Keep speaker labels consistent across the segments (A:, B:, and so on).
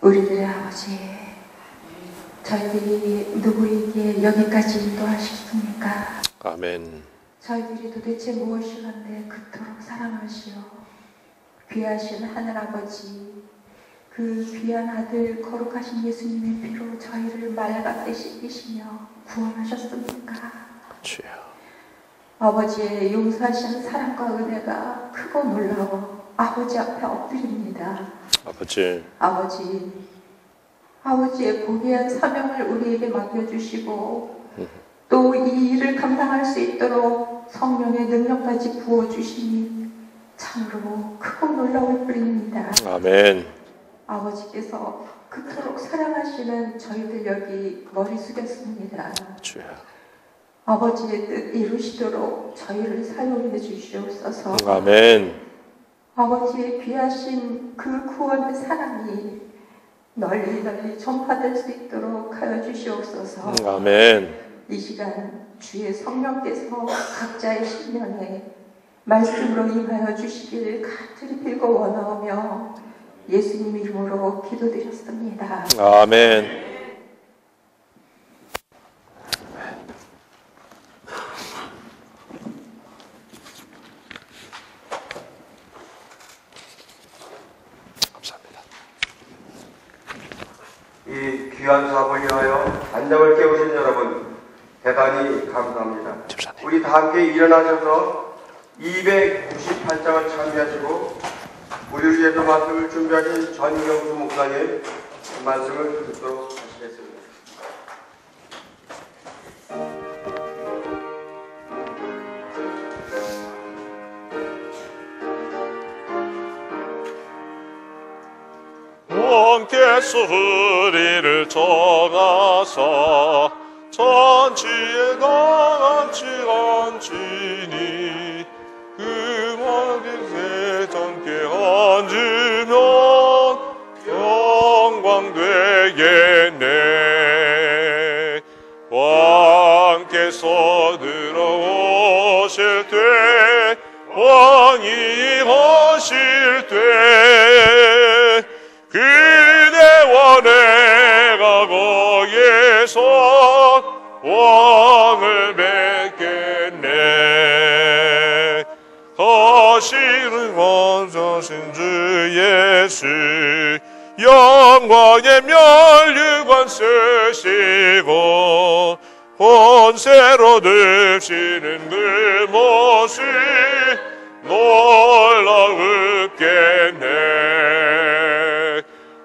A: 우리들의 아버지, 저희들이 누구에게 여기까지 인도하셨습니까?
B: 아멘.
A: 저희들이 도대체 무엇이건데 그토록 사랑하시오. 귀하신 하늘아버지, 그 귀한 아들 거룩하신 예수님의 피로 저희를 맑게 씻기시며 구원하셨습니까?
B: 주여.
A: 아버지의 용서하시는 사랑과 은혜가 크고 놀라워 아버지 앞에 엎드립니다. 아버지의 고귀한 사명을 우리에게 맡겨주시고 또 이 일을 감당할 수 있도록 성령의 능력까지 부어주시니 참으로 크고 놀라울 뿐입니다.
B: 아멘.
A: 아버지께서 그토록 사랑하시는 저희들 여기 머리 숙였습니다.
B: 주여.
A: 아버지의 뜻 이루시도록 저희를 사용해 주시옵소서.
B: 아멘.
A: 아버지의 귀하신 그 구원의 사랑이 널리 전파될 수 있도록 하여 주시옵소서.
B: 아멘.
A: 이 시간 주의 성령께서 각자의 심령에 말씀으로 임하여 주시길 간절히 빌고 원하오며 예수님 이름으로 기도드렸습니다.
B: 아멘.
C: 이 귀한 사업을 위하여 단장을 깨우신 여러분 대단히 감사합니다. 우리 다 함께 일어나셔서 298장을 참여하시고 우리를 위해서 말씀을 준비하신 전경수 목사님 말씀을 듣도록 하시겠습니다.
B: 원께서 우리를 정하사 천지에 강함치 않지니 그 멀리 세전께 앉으면 영광 되겠네. 왕께서 들어오실 때 왕이 하실 때 그대와 내가 거기에서 왕을 뵙겠네. 하시는 원자신 주 예수 영광의 면류관 쓰시고 권세로 듭시는 그 모습 놀라웁겠네.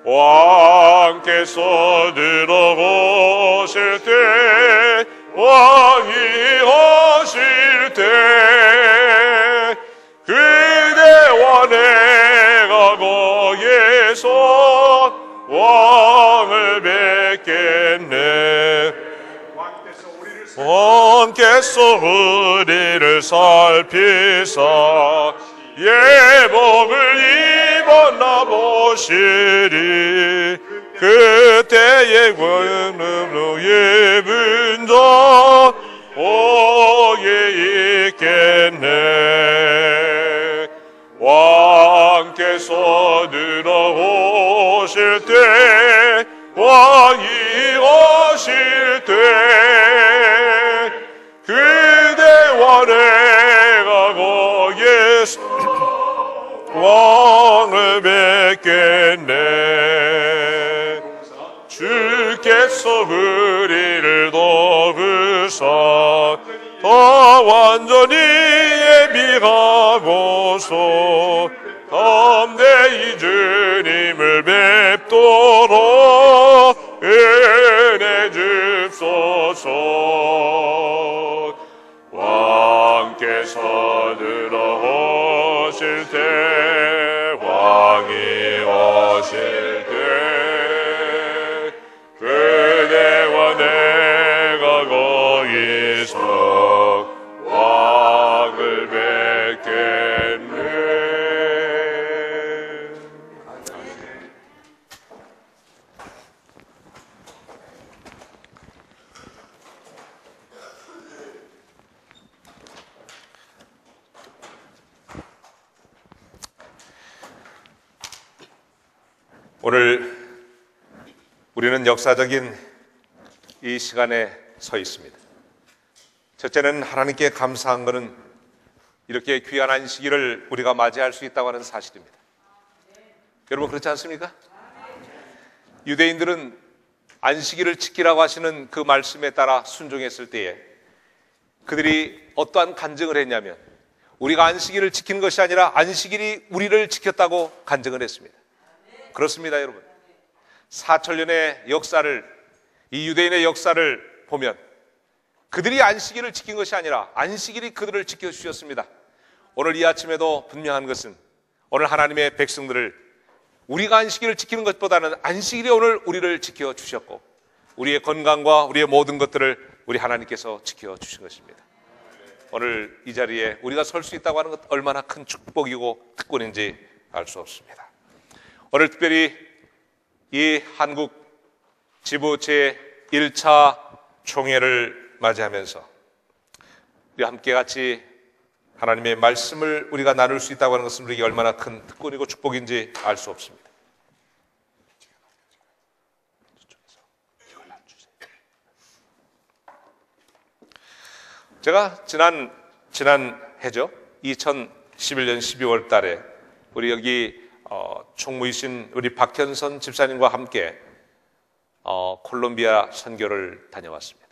B: 왕께서 들어오실 때 왕이 오실 때 그대와 내가 거기에서 왕을 뵙겠네. 왕께서 우리를 살피사 예복을 입었나 보시리. 그때의 권능으로 예분 자 거기에 있겠네. 왕께서 들어오실 때 왕이 오실 때 그대와 내가 거기에서 왕을 뵙겠네. 주께서 우리를 도우사 더 완전히 예비하고서 담대히 주님을 뵙도록 은혜 줍소서. 왕께서 들어오실 때 왕이 오실 때 그대와 내가 거기서 왕을 뵙겠네.
D: 오늘 우리는 역사적인 이 시간에 서 있습니다. 첫째는 하나님께 감사한 것은 이렇게 귀한 안식일을 우리가 맞이할 수 있다고 하는 사실입니다. 여러분 그렇지 않습니까? 유대인들은 안식일을 지키라고 하시는 그 말씀에 따라 순종했을 때에 그들이 어떠한 간증을 했냐면 우리가 안식일을 지키는 것이 아니라 안식일이 우리를 지켰다고 간증을 했습니다. 그렇습니다, 여러분. 4천년의 역사를, 이 유대인의 역사를 보면 그들이 안식일을 지킨 것이 아니라 안식일이 그들을 지켜주셨습니다. 오늘 이 아침에도 분명한 것은 오늘 하나님의 백성들을 우리가 안식일을 지키는 것보다는 안식일이 오늘 우리를 지켜주셨고 우리의 건강과 우리의 모든 것들을 우리 하나님께서 지켜주신 것입니다. 오늘 이 자리에 우리가 설 수 있다고 하는 것 얼마나 큰 축복이고 특권인지 알 수 없습니다. 오늘 특별히 이 한국 지부 제1차 총회를 맞이하면서 우리 함께 같이 하나님의 말씀을 우리가 나눌 수 있다고 하는 것은 우리에게 얼마나 큰 특권이고 축복인지 알 수 없습니다. 제가 지난 해죠. 2011년 12월 달에 우리 여기 총무이신 우리 박현선 집사님과 함께 콜롬비아 선교를 다녀왔습니다.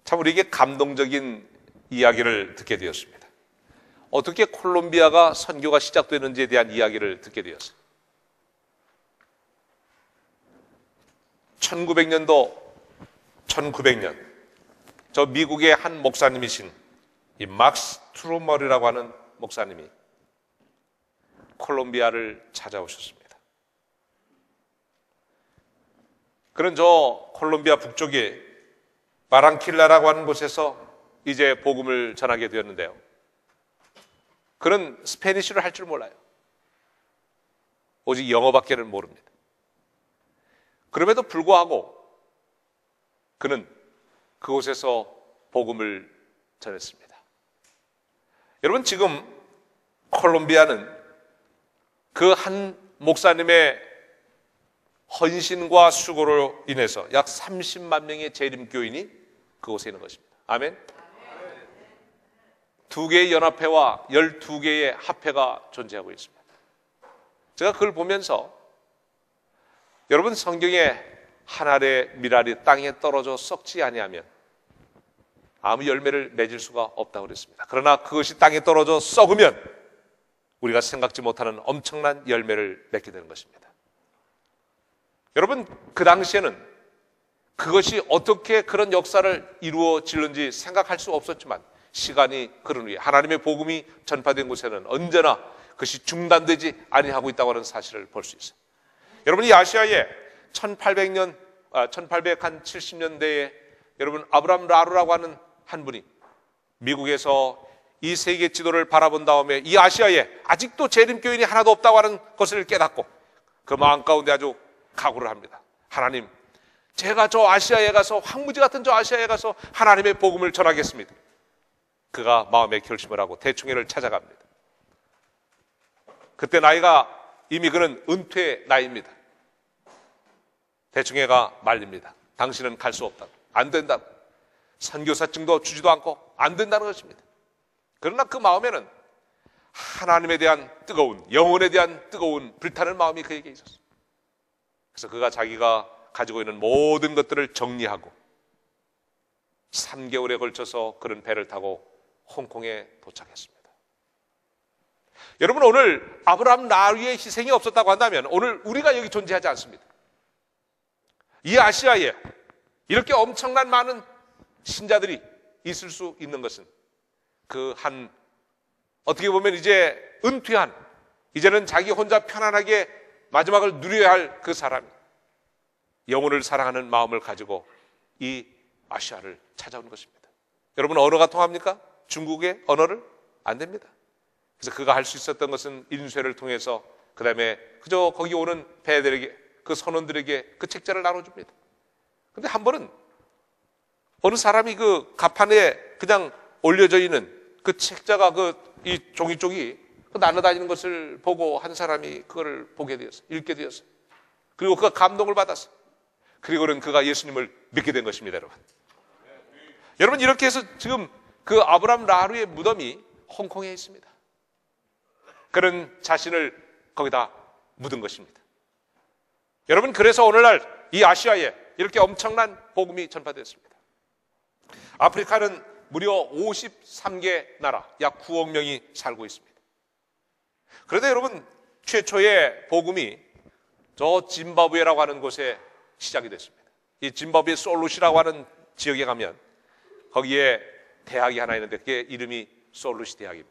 D: 참 우리에게 감동적인 이야기를 듣게 되었습니다. 어떻게 콜롬비아가 선교가 시작되는지에 대한 이야기를 듣게 되었어요. 1900년 저 미국의 한 목사님이신 이 막스 트루머리라고 하는 목사님이 콜롬비아를 찾아오셨습니다. 그는 저 콜롬비아 북쪽에 바랑킬라라고 하는 곳에서 이제 복음을 전하게 되었는데요. 그는 스페니쉬를 할 줄 몰라요. 오직 영어밖에는 모릅니다. 그럼에도 불구하고 그는 그곳에서 복음을 전했습니다. 여러분 지금 콜롬비아는 그 한 목사님의 헌신과 수고로 인해서 약 30만 명의 재림교인이 그곳에 있는 것입니다. 아멘. 2개의 연합회와 12개의 합회가 존재하고 있습니다. 제가 그걸 보면서 여러분 성경에 한 알의 밀알이 땅에 떨어져 썩지 아니하면 아무 열매를 맺을 수가 없다고 그랬습니다. 그러나 그것이 땅에 떨어져 썩으면 우리가 생각지 못하는 엄청난 열매를 맺게 되는 것입니다. 여러분 그 당시에는 그것이 어떻게 그런 역사를 이루어지는지 생각할 수 없었지만 시간이 흐른 후에 하나님의 복음이 전파된 곳에는 언제나 그것이 중단되지 아니하고 있다고 하는 사실을 볼 수 있어요. 여러분 이 아시아에 1870년대에 여러분 아브람 라루라고 하는 한 분이 미국에서 이 세계 지도를 바라본 다음에 이 아시아에 아직도 재림교인이 하나도 없다고 하는 것을 깨닫고 그 마음 가운데 아주 각오를 합니다. 하나님, 제가 저 아시아에 가서 황무지 같은 저 아시아에 가서 하나님의 복음을 전하겠습니다. 그가 마음의 결심을 하고 대충회를 찾아갑니다. 그때 나이가 이미 그는 은퇴 나이입니다. 대충회가 말립니다. 당신은 갈 수 없다. 안 된다. 선교사증도 주지도 않고 안 된다는 것입니다. 그러나 그 마음에는 하나님에 대한 뜨거운, 영혼에 대한 뜨거운 불타는 마음이 그에게 있었어요. 그래서 그가 자기가 가지고 있는 모든 것들을 정리하고 3개월에 걸쳐서 그런 배를 타고 홍콩에 도착했습니다. 여러분 오늘 아브라함 라루의 희생이 없었다고 한다면 오늘 우리가 여기 존재하지 않습니다. 이 아시아에 이렇게 엄청난 많은 신자들이 있을 수 있는 것은 그 한 어떻게 보면 이제 은퇴한 이제는 자기 혼자 편안하게 마지막을 누려야 할 그 사람이 영혼을 사랑하는 마음을 가지고 이 아시아를 찾아온 것입니다. 여러분 언어가 통합니까? 중국의 언어를? 안 됩니다. 그래서 그가 할 수 있었던 것은 인쇄를 통해서 그 다음에 그저 거기 오는 배들에게 그 선원들에게 그 책자를 나눠줍니다. 근데 한 번은 어느 사람이 그 가판에 그냥 올려져 있는 그 책자가 이 종이 쪽이 날아다니는 것을 보고 한 사람이 그걸 보게 되었어요. 읽게 되었어요. 그리고 그가 감동을 받았어요. 그리고는 그가 예수님을 믿게 된 것입니다, 여러분. 여러분, 이렇게 해서 지금 그 아브라함 라루의 무덤이 홍콩에 있습니다. 그는 자신을 거기다 묻은 것입니다. 여러분, 그래서 오늘날 이 아시아에 이렇게 엄청난 복음이 전파되었습니다. 아프리카는 무려 53개 나라, 약 9억 명이 살고 있습니다. 그런데 여러분, 최초의 복음이 저 짐바브웨라고 하는 곳에 시작이 됐습니다. 이 짐바브웨 솔루시라고 하는 지역에 가면 거기에 대학이 하나 있는데 그게 이름이 솔루시 대학입니다.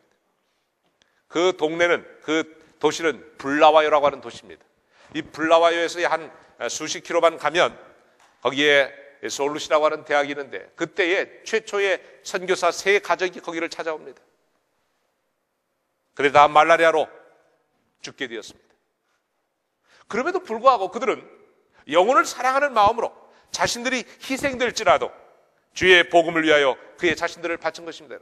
D: 그 동네는, 그 도시는 불라와요라고 하는 도시입니다. 이 불라와요에서 한 수십 킬로만 가면 거기에 솔루시라고 하는 대학이 있는데 그때에 최초의 선교사 3가족이 거기를 찾아옵니다. 그래 다 말라리아로 죽게 되었습니다. 그럼에도 불구하고 그들은 영혼을 사랑하는 마음으로 자신들이 희생될지라도 주의 복음을 위하여 그의 자신들을 바친 것입니다.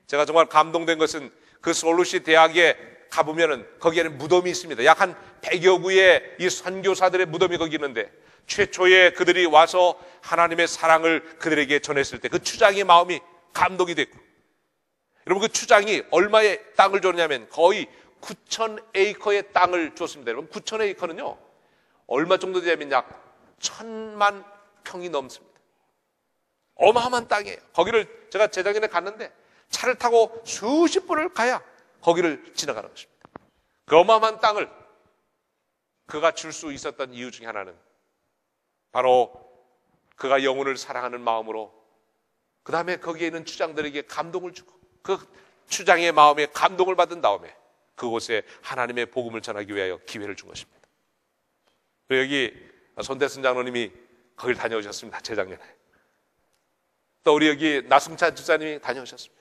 D: 제가 정말 감동된 것은 그 솔루시 대학에 가보면은 거기에는 무덤이 있습니다. 약 한 100여 구의 이 선교사들의 무덤이 거기 있는데 최초에 그들이 와서 하나님의 사랑을 그들에게 전했을 때 그 추장의 마음이 감동이 됐고, 여러분 그 추장이 얼마의 땅을 줬냐면 거의 9,000에이커의 땅을 줬습니다. 여러분 9,000에이커는요 얼마 정도 되냐면 약 1,000만 평이 넘습니다. 어마어마한 땅이에요. 거기를 제가 재작년에 갔는데 차를 타고 수십 분을 가야 거기를 지나가는 것입니다. 그 어마어마한 땅을 그가 줄 수 있었던 이유 중에 하나는 바로 그가 영혼을 사랑하는 마음으로, 그 다음에 거기에 있는 추장들에게 감동을 주고 그 추장의 마음에 감동을 받은 다음에 그곳에 하나님의 복음을 전하기 위하여 기회를 준 것입니다. 그리고 여기 손대순 장로님이 거길 다녀오셨습니다. 재작년에. 또 우리 여기 나승찬 집사님이 다녀오셨습니다.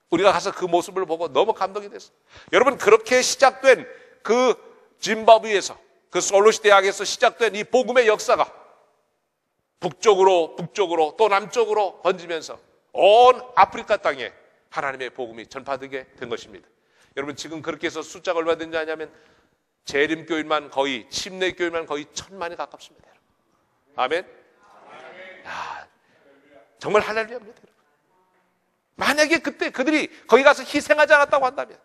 D: 우리가 가서 그 모습을 보고 너무 감동이 됐어요. 여러분, 그렇게 시작된 그 짐바브웨에서, 그 솔루시 대학에서 시작된 이 복음의 역사가 북쪽으로 또 남쪽으로 번지면서 온 아프리카 땅에 하나님의 복음이 전파되게 된 것입니다. 여러분, 지금 그렇게 해서 숫자가 얼마 되는지 아냐면 재림교인만 거의, 침례교인만 거의 1,000만이 가깝습니다. 아멘. 야, 정말 할렐루야입니다. 만약에 그때 그들이 거기 가서 희생하지 않았다고 한다면,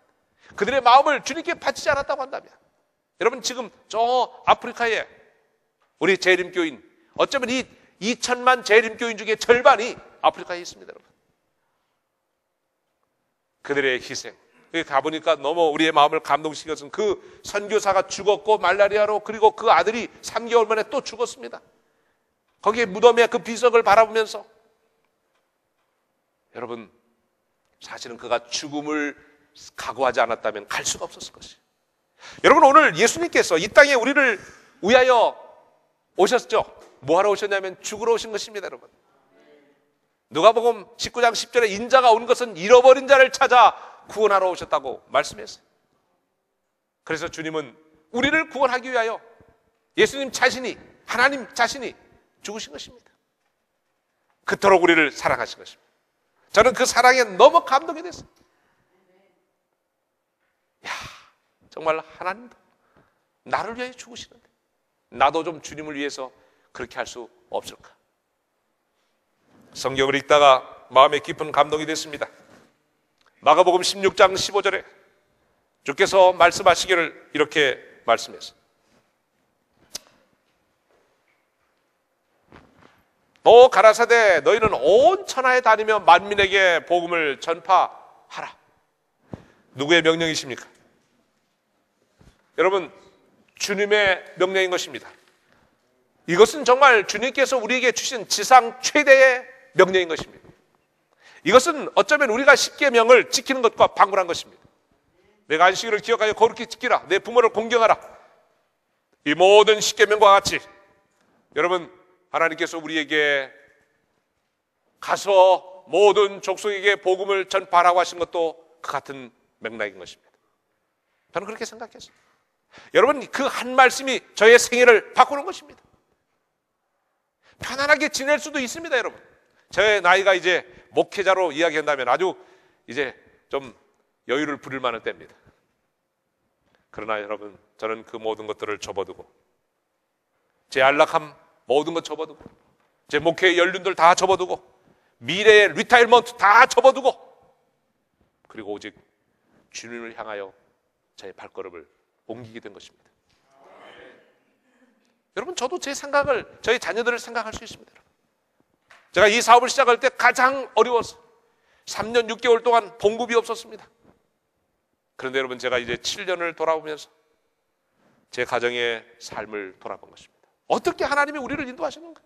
D: 그들의 마음을 주님께 바치지 않았다고 한다면, 여러분 지금 저 아프리카에 우리 재림교인, 어쩌면 이 2,000만 재림교인 중에 절반이 아프리카에 있습니다. 여러분, 그들의 희생, 여기 가보니까 너무 우리의 마음을 감동시켰은 그 선교사가 죽었고 말라리아로, 그리고 그 아들이 3개월 만에 또 죽었습니다. 거기에 무덤의 그 비석을 바라보면서, 여러분 사실은 그가 죽음을 각오하지 않았다면 갈 수가 없었을 것이에요. 여러분, 오늘 예수님께서 이 땅에 우리를 위하여 오셨죠. 뭐하러 오셨냐면 죽으러 오신 것입니다. 여러분, 누가복음 19장 10절에 인자가 온 것은 잃어버린 자를 찾아 구원하러 오셨다고 말씀했어요. 그래서 주님은 우리를 구원하기 위하여 예수님 자신이, 하나님 자신이 죽으신 것입니다. 그토록 우리를 사랑하신 것입니다. 저는 그 사랑에 너무 감동이 됐어요. 야, 정말 하나님도 나를 위해 죽으시는데 나도 좀 주님을 위해서 그렇게 할 수 없을까? 성경을 읽다가 마음에 깊은 감동이 됐습니다. 마가복음 16장 15절에 주께서 말씀하시기를 이렇게 말씀했어요. 너 가라사대 너희는 온 천하에 다니며 만민에게 복음을 전파하라. 누구의 명령이십니까? 여러분, 주님의 명령인 것입니다. 이것은 정말 주님께서 우리에게 주신 지상 최대의 명령인 것입니다. 이것은 어쩌면 우리가 10계명을 지키는 것과 방불한 것입니다. 내가 안식일을 기억하여 거룩히 지키라. 내 부모를 공경하라. 이 모든 10계명과 같이 여러분, 하나님께서 우리에게 가서 모든 족속에게 복음을 전파하라고 하신 것도 그 같은 맥락인 것입니다. 저는 그렇게 생각했어요. 여러분, 그 한 말씀이 저의 생애를 바꾸는 것입니다. 편안하게 지낼 수도 있습니다. 여러분, 저의 나이가 이제 목회자로 이야기한다면 아주 이제 좀 여유를 부릴 만한 때입니다. 그러나 여러분, 저는 그 모든 것들을 접어두고, 제 안락함 모든 것 접어두고, 제 목회의 연륜들 다 접어두고, 미래의 리타일먼트 다 접어두고, 그리고 오직 주님을 향하여 저의 발걸음을 옮기게 된 것입니다. 여러분, 저도 제 생각을, 저희 자녀들을 생각할 수 있습니다. 제가 이 사업을 시작할 때 가장 어려웠어요. 3년 6개월 동안 봉급이 없었습니다. 그런데 여러분, 제가 이제 7년을 돌아보면서 제 가정의 삶을 돌아본 것입니다. 어떻게 하나님이 우리를 인도하시는가?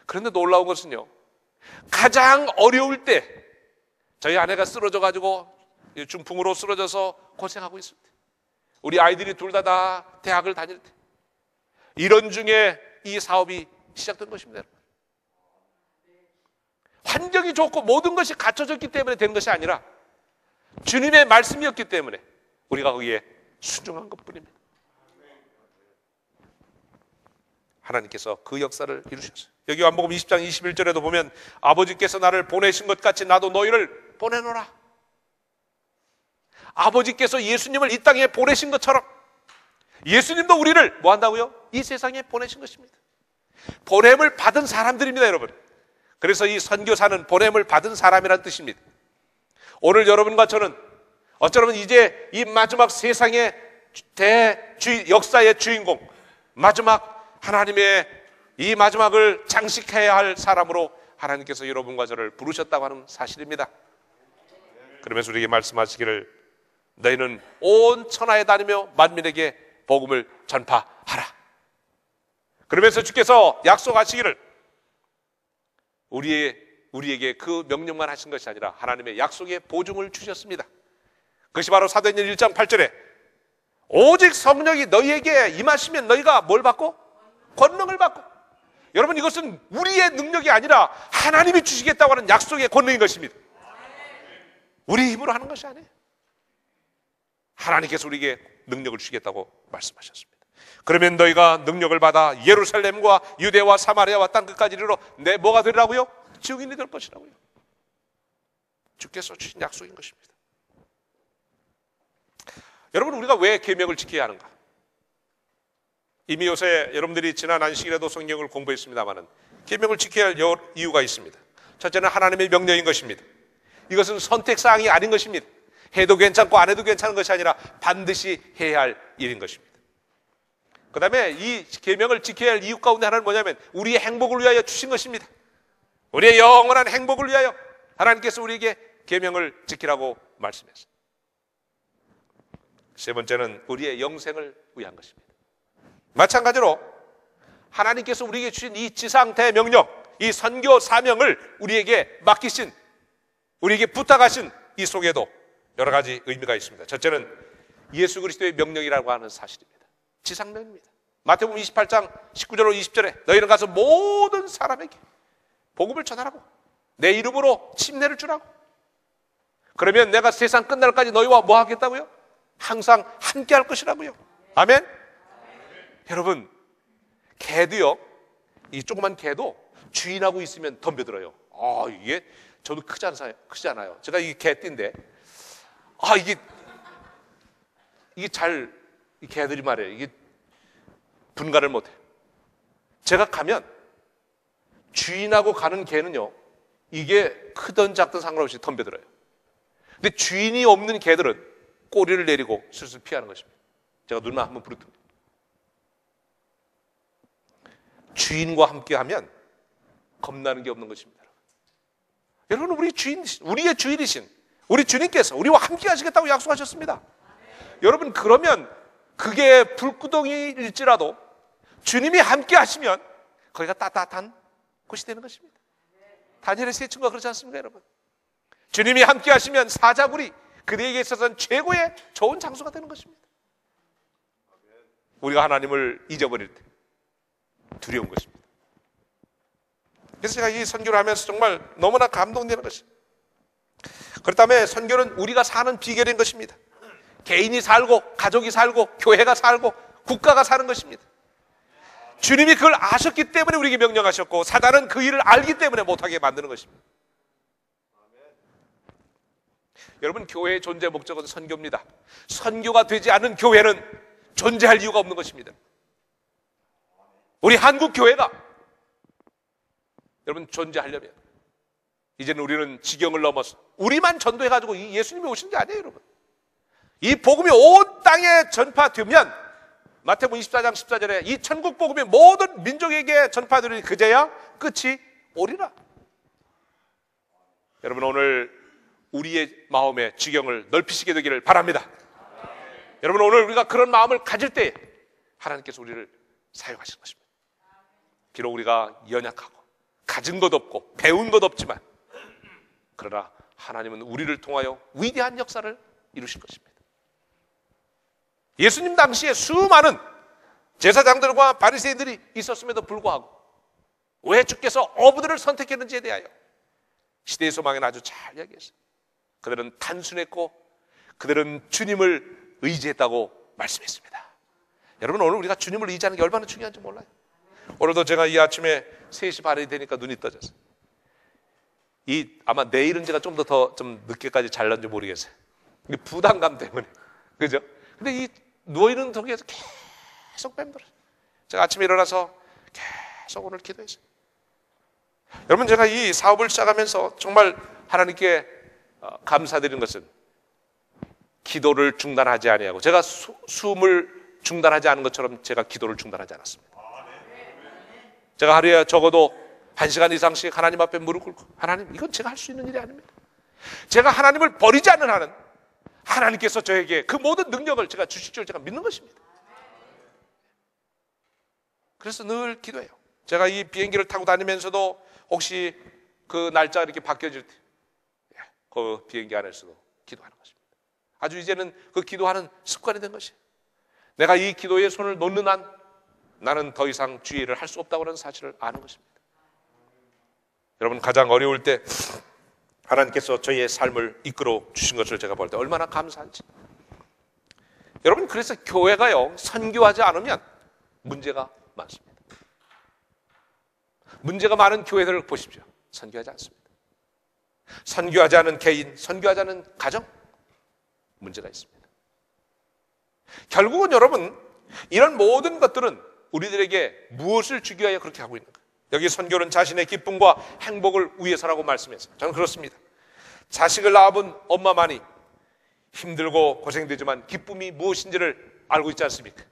D: 그런데 놀라운 것은요, 가장 어려울 때, 저희 아내가 쓰러져가지고 중풍으로 쓰러져서 고생하고 있을 때, 우리 아이들이 둘 다 대학을 다닐 때, 이런 중에 이 사업이 시작된 것입니다. 환경이 좋고 모든 것이 갖춰졌기 때문에 된 것이 아니라 주님의 말씀이었기 때문에 우리가 거기에 순종한 것뿐입니다. 하나님께서 그 역사를 이루셨어요. 여기 요한복음 20장 21절에도 보면 아버지께서 나를 보내신 것 같이 나도 너희를 보내노라. 아버지께서 예수님을 이 땅에 보내신 것처럼 예수님도 우리를 뭐 한다고요? 이 세상에 보내신 것입니다. 보냄을 받은 사람들입니다, 여러분. 그래서 이 선교사는 보냄을 받은 사람이라는 뜻입니다. 오늘 여러분과 저는 어쩌면 이제 이 마지막 세상의 역사의 주인공, 마지막 하나님의 이 마지막을 장식해야 할 사람으로 하나님께서 여러분과 저를 부르셨다고 하는 사실입니다. 그러면서 우리에게 말씀하시기를 너희는 온 천하에 다니며 만민에게 복음을 전파하라. 그러면서 주께서 약속하시기를 우리에게 그 명령만 하신 것이 아니라 하나님의 약속의 보증을 주셨습니다. 그것이 바로 사도행전 1장 8절에 오직 성령이 너희에게 임하시면 너희가 뭘 받고? 권능을 받고. 여러분, 이것은 우리의 능력이 아니라 하나님이 주시겠다고 하는 약속의 권능인 것입니다. 우리 힘으로 하는 것이 아니에요. 하나님께서 우리에게 능력을 주시겠다고 말씀하셨습니다. 그러면 너희가 능력을 받아 예루살렘과 유대와 사마리아와 땅끝까지 이르러 내 뭐가 되리라고요? 증인이 될 것이라고요. 주께서 주신 약속인 것입니다. 여러분, 우리가 왜 계명을 지켜야 하는가? 이미 요새 여러분들이 지난 안식일에도 성경을 공부했습니다마는 계명을 지켜야 할 이유가 있습니다. 첫째는 하나님의 명령인 것입니다. 이것은 선택사항이 아닌 것입니다. 해도 괜찮고 안 해도 괜찮은 것이 아니라 반드시 해야 할 일인 것입니다. 그 다음에 이 계명을 지켜야 할 이유 가운데 하나는 뭐냐면 우리의 행복을 위하여 주신 것입니다. 우리의 영원한 행복을 위하여 하나님께서 우리에게 계명을 지키라고 말씀했습니다. 세 번째는 우리의 영생을 위한 것입니다. 마찬가지로 하나님께서 우리에게 주신 이 지상 대명령, 이 선교 사명을 우리에게 맡기신, 우리에게 부탁하신 이 속에도 여러 가지 의미가 있습니다. 첫째는 예수 그리스도의 명령이라고 하는 사실입니다. 지상명입니다. 마태복음 28장 19절로 20절에 너희는 가서 모든 사람에게 복음을 전하라고, 내 이름으로 침례를 주라고. 그러면 내가 세상 끝날까지 너희와 뭐 하겠다고요? 항상 함께 할 것이라고요. 아멘? 여러분, 개도요, 이 조그만 개도 주인하고 있으면 덤벼들어요. 이게 저도 크지 않아요. 제가 이게 개띠인데, 이 개들이 말이에요. 이게 분간을 못해. 제가 가면 주인하고 가는 개는요, 이게 크든 작든 상관없이 덤벼들어요. 근데 주인이 없는 개들은 꼬리를 내리고 슬슬 피하는 것입니다. 제가 눈만 한번 부르듭니다. 주인과 함께 하면 겁나는 게 없는 것입니다. 여러분, 우리의 주인이신 우리 주님께서 우리와 함께 하시겠다고 약속하셨습니다. 여러분, 그러면 그게 불구덩이일지라도 주님이 함께 하시면 거기가 따뜻한 곳이 되는 것입니다. 다니엘의 세 친구가 그렇지 않습니까, 여러분? 주님이 함께 하시면 사자굴이 그들에게 있어서는 최고의 좋은 장소가 되는 것입니다. 우리가 하나님을 잊어버릴 때 두려운 것입니다. 그래서 제가 이 선교를 하면서 정말 너무나 감동되는 것입니다. 그렇다면 선교는 우리가 사는 비결인 것입니다. 개인이 살고 가족이 살고 교회가 살고 국가가 사는 것입니다. 주님이 그걸 아셨기 때문에 우리에게 명령하셨고 사단은 그 일을 알기 때문에 못하게 만드는 것입니다. 여러분, 교회의 존재 목적은 선교입니다. 선교가 되지 않은 교회는 존재할 이유가 없는 것입니다. 우리 한국 교회가 여러분 존재하려면 이제는 우리는 지경을 넘어서 우리만 전도해가지고 이 예수님이 오신 게 아니에요, 여러분. 이 복음이 온 땅에 전파되면 마태복음 24장 14절에 이 천국 복음이 모든 민족에게 전파되니 그제야 끝이 오리라. 여러분, 오늘 우리의 마음의 지경을 넓히시게 되기를 바랍니다. 여러분, 오늘 우리가 그런 마음을 가질 때 하나님께서 우리를 사용하시는 것입니다. 비록 우리가 연약하고 가진 것 없고 배운 것 없지만 그러나 하나님은 우리를 통하여 위대한 역사를 이루실 것입니다. 예수님 당시에 수많은 제사장들과 바리새인들이 있었음에도 불구하고 왜 주께서 어부들을 선택했는지에 대하여 시대의 소망에는 아주 잘 이야기했어요. 그들은 단순했고 그들은 주님을 의지했다고 말씀했습니다. 여러분, 오늘 우리가 주님을 의지하는 게 얼마나 중요한지 몰라요. 오늘도 제가 이 아침에 3시 반이 되니까 눈이 떠졌어요. 아마 내일은 제가 좀 더 좀 늦게까지 잘났는지 모르겠어요. 부담감 때문에. 그죠? 근데 이 누워있는 동에서 계속 맴돌아요. 제가 아침에 일어나서 계속 오늘 기도했어요. 여러분, 제가 이 사업을 시작하면서 정말 하나님께 감사드리는 것은 기도를 중단하지 아니하고 제가 숨을 중단하지 않은 것처럼 제가 기도를 중단하지 않았습니다. 제가 하루에 적어도 1시간 이상씩 하나님 앞에 무릎 꿇고, 하나님, 이건 제가 할 수 있는 일이 아닙니다. 제가 하나님을 버리지 않는 한은 하나님께서 저에게 그 모든 능력을 제가 주실 줄 제가 믿는 것입니다. 그래서 늘 기도해요. 제가 이 비행기를 타고 다니면서도 혹시 그 날짜가 이렇게 바뀌어질 때 그 비행기 안에서도 기도하는 것입니다. 아주 이제는 그 기도하는 습관이 된 것이에요. 내가 이 기도에 손을 놓는 한 나는 더 이상 주의 일을 할 수 없다고 하는 사실을 아는 것입니다. 여러분, 가장 어려울 때 하나님께서 저희의 삶을 이끌어 주신 것을 제가 볼 때 얼마나 감사한지. 여러분, 그래서 교회가요, 선교하지 않으면 문제가 많습니다. 문제가 많은 교회들을 보십시오. 선교하지 않습니다. 선교하지 않은 개인, 선교하지 않은 가정, 문제가 있습니다. 결국은 여러분, 이런 모든 것들은 우리들에게 무엇을 주기 위하여 그렇게 하고 있는 거예요? 여기 선교는 자신의 기쁨과 행복을 위해서라고 말씀했어요. 저는 그렇습니다. 자식을 낳아본 엄마만이 힘들고 고생되지만 기쁨이 무엇인지를 알고 있지 않습니까?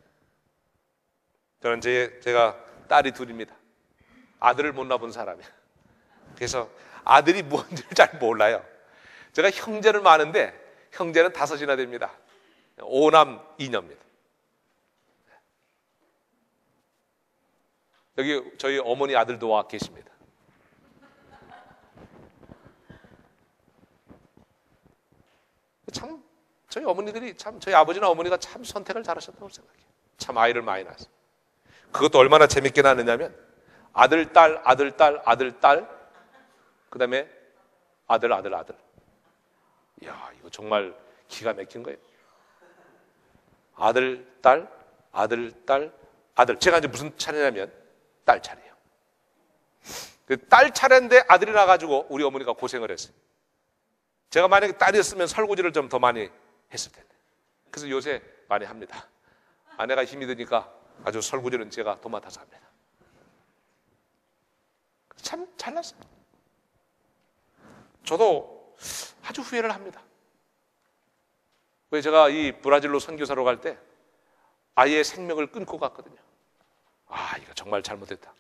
D: 저는 제가 딸이 둘입니다. 아들을 못 낳아본 사람이에요. 그래서 아들이 뭔지를 잘 몰라요. 제가 형제는 많은데 형제는 5이나 됩니다. 5남 2녀입니다. 여기 저희 어머니 아들도 와 계십니다. 참 저희 어머니들이 참, 저희 아버지나 어머니가 참 선택을 잘하셨다고 생각해요. 참 아이를 많이 낳았어요. 그것도 얼마나 재밌게 낳느냐면 아들, 딸, 아들, 딸, 아들, 딸, 그 다음에 아들, 아들, 아들. 이야, 이거 정말 기가 막힌 거예요. 아들, 딸, 아들, 딸, 아들. 제가 이제 무슨 차례냐면 딸 차례예요. 그 딸 차례인데 아들이 나가지고 우리 어머니가 고생을 했어요. 제가 만약에 딸이었으면 설거지를 좀 더 많이 했을 텐데. 그래서 요새 많이 합니다. 아내가 힘이 드니까 아주 설거지는 제가 도맡아서 합니다. 참 잘났어요. 저도 아주 후회를 합니다. 왜 제가 이 브라질로 선교사로 갈 때 아이의 생명을 끊고 갔거든요. 아, 이거 정말 잘못했다.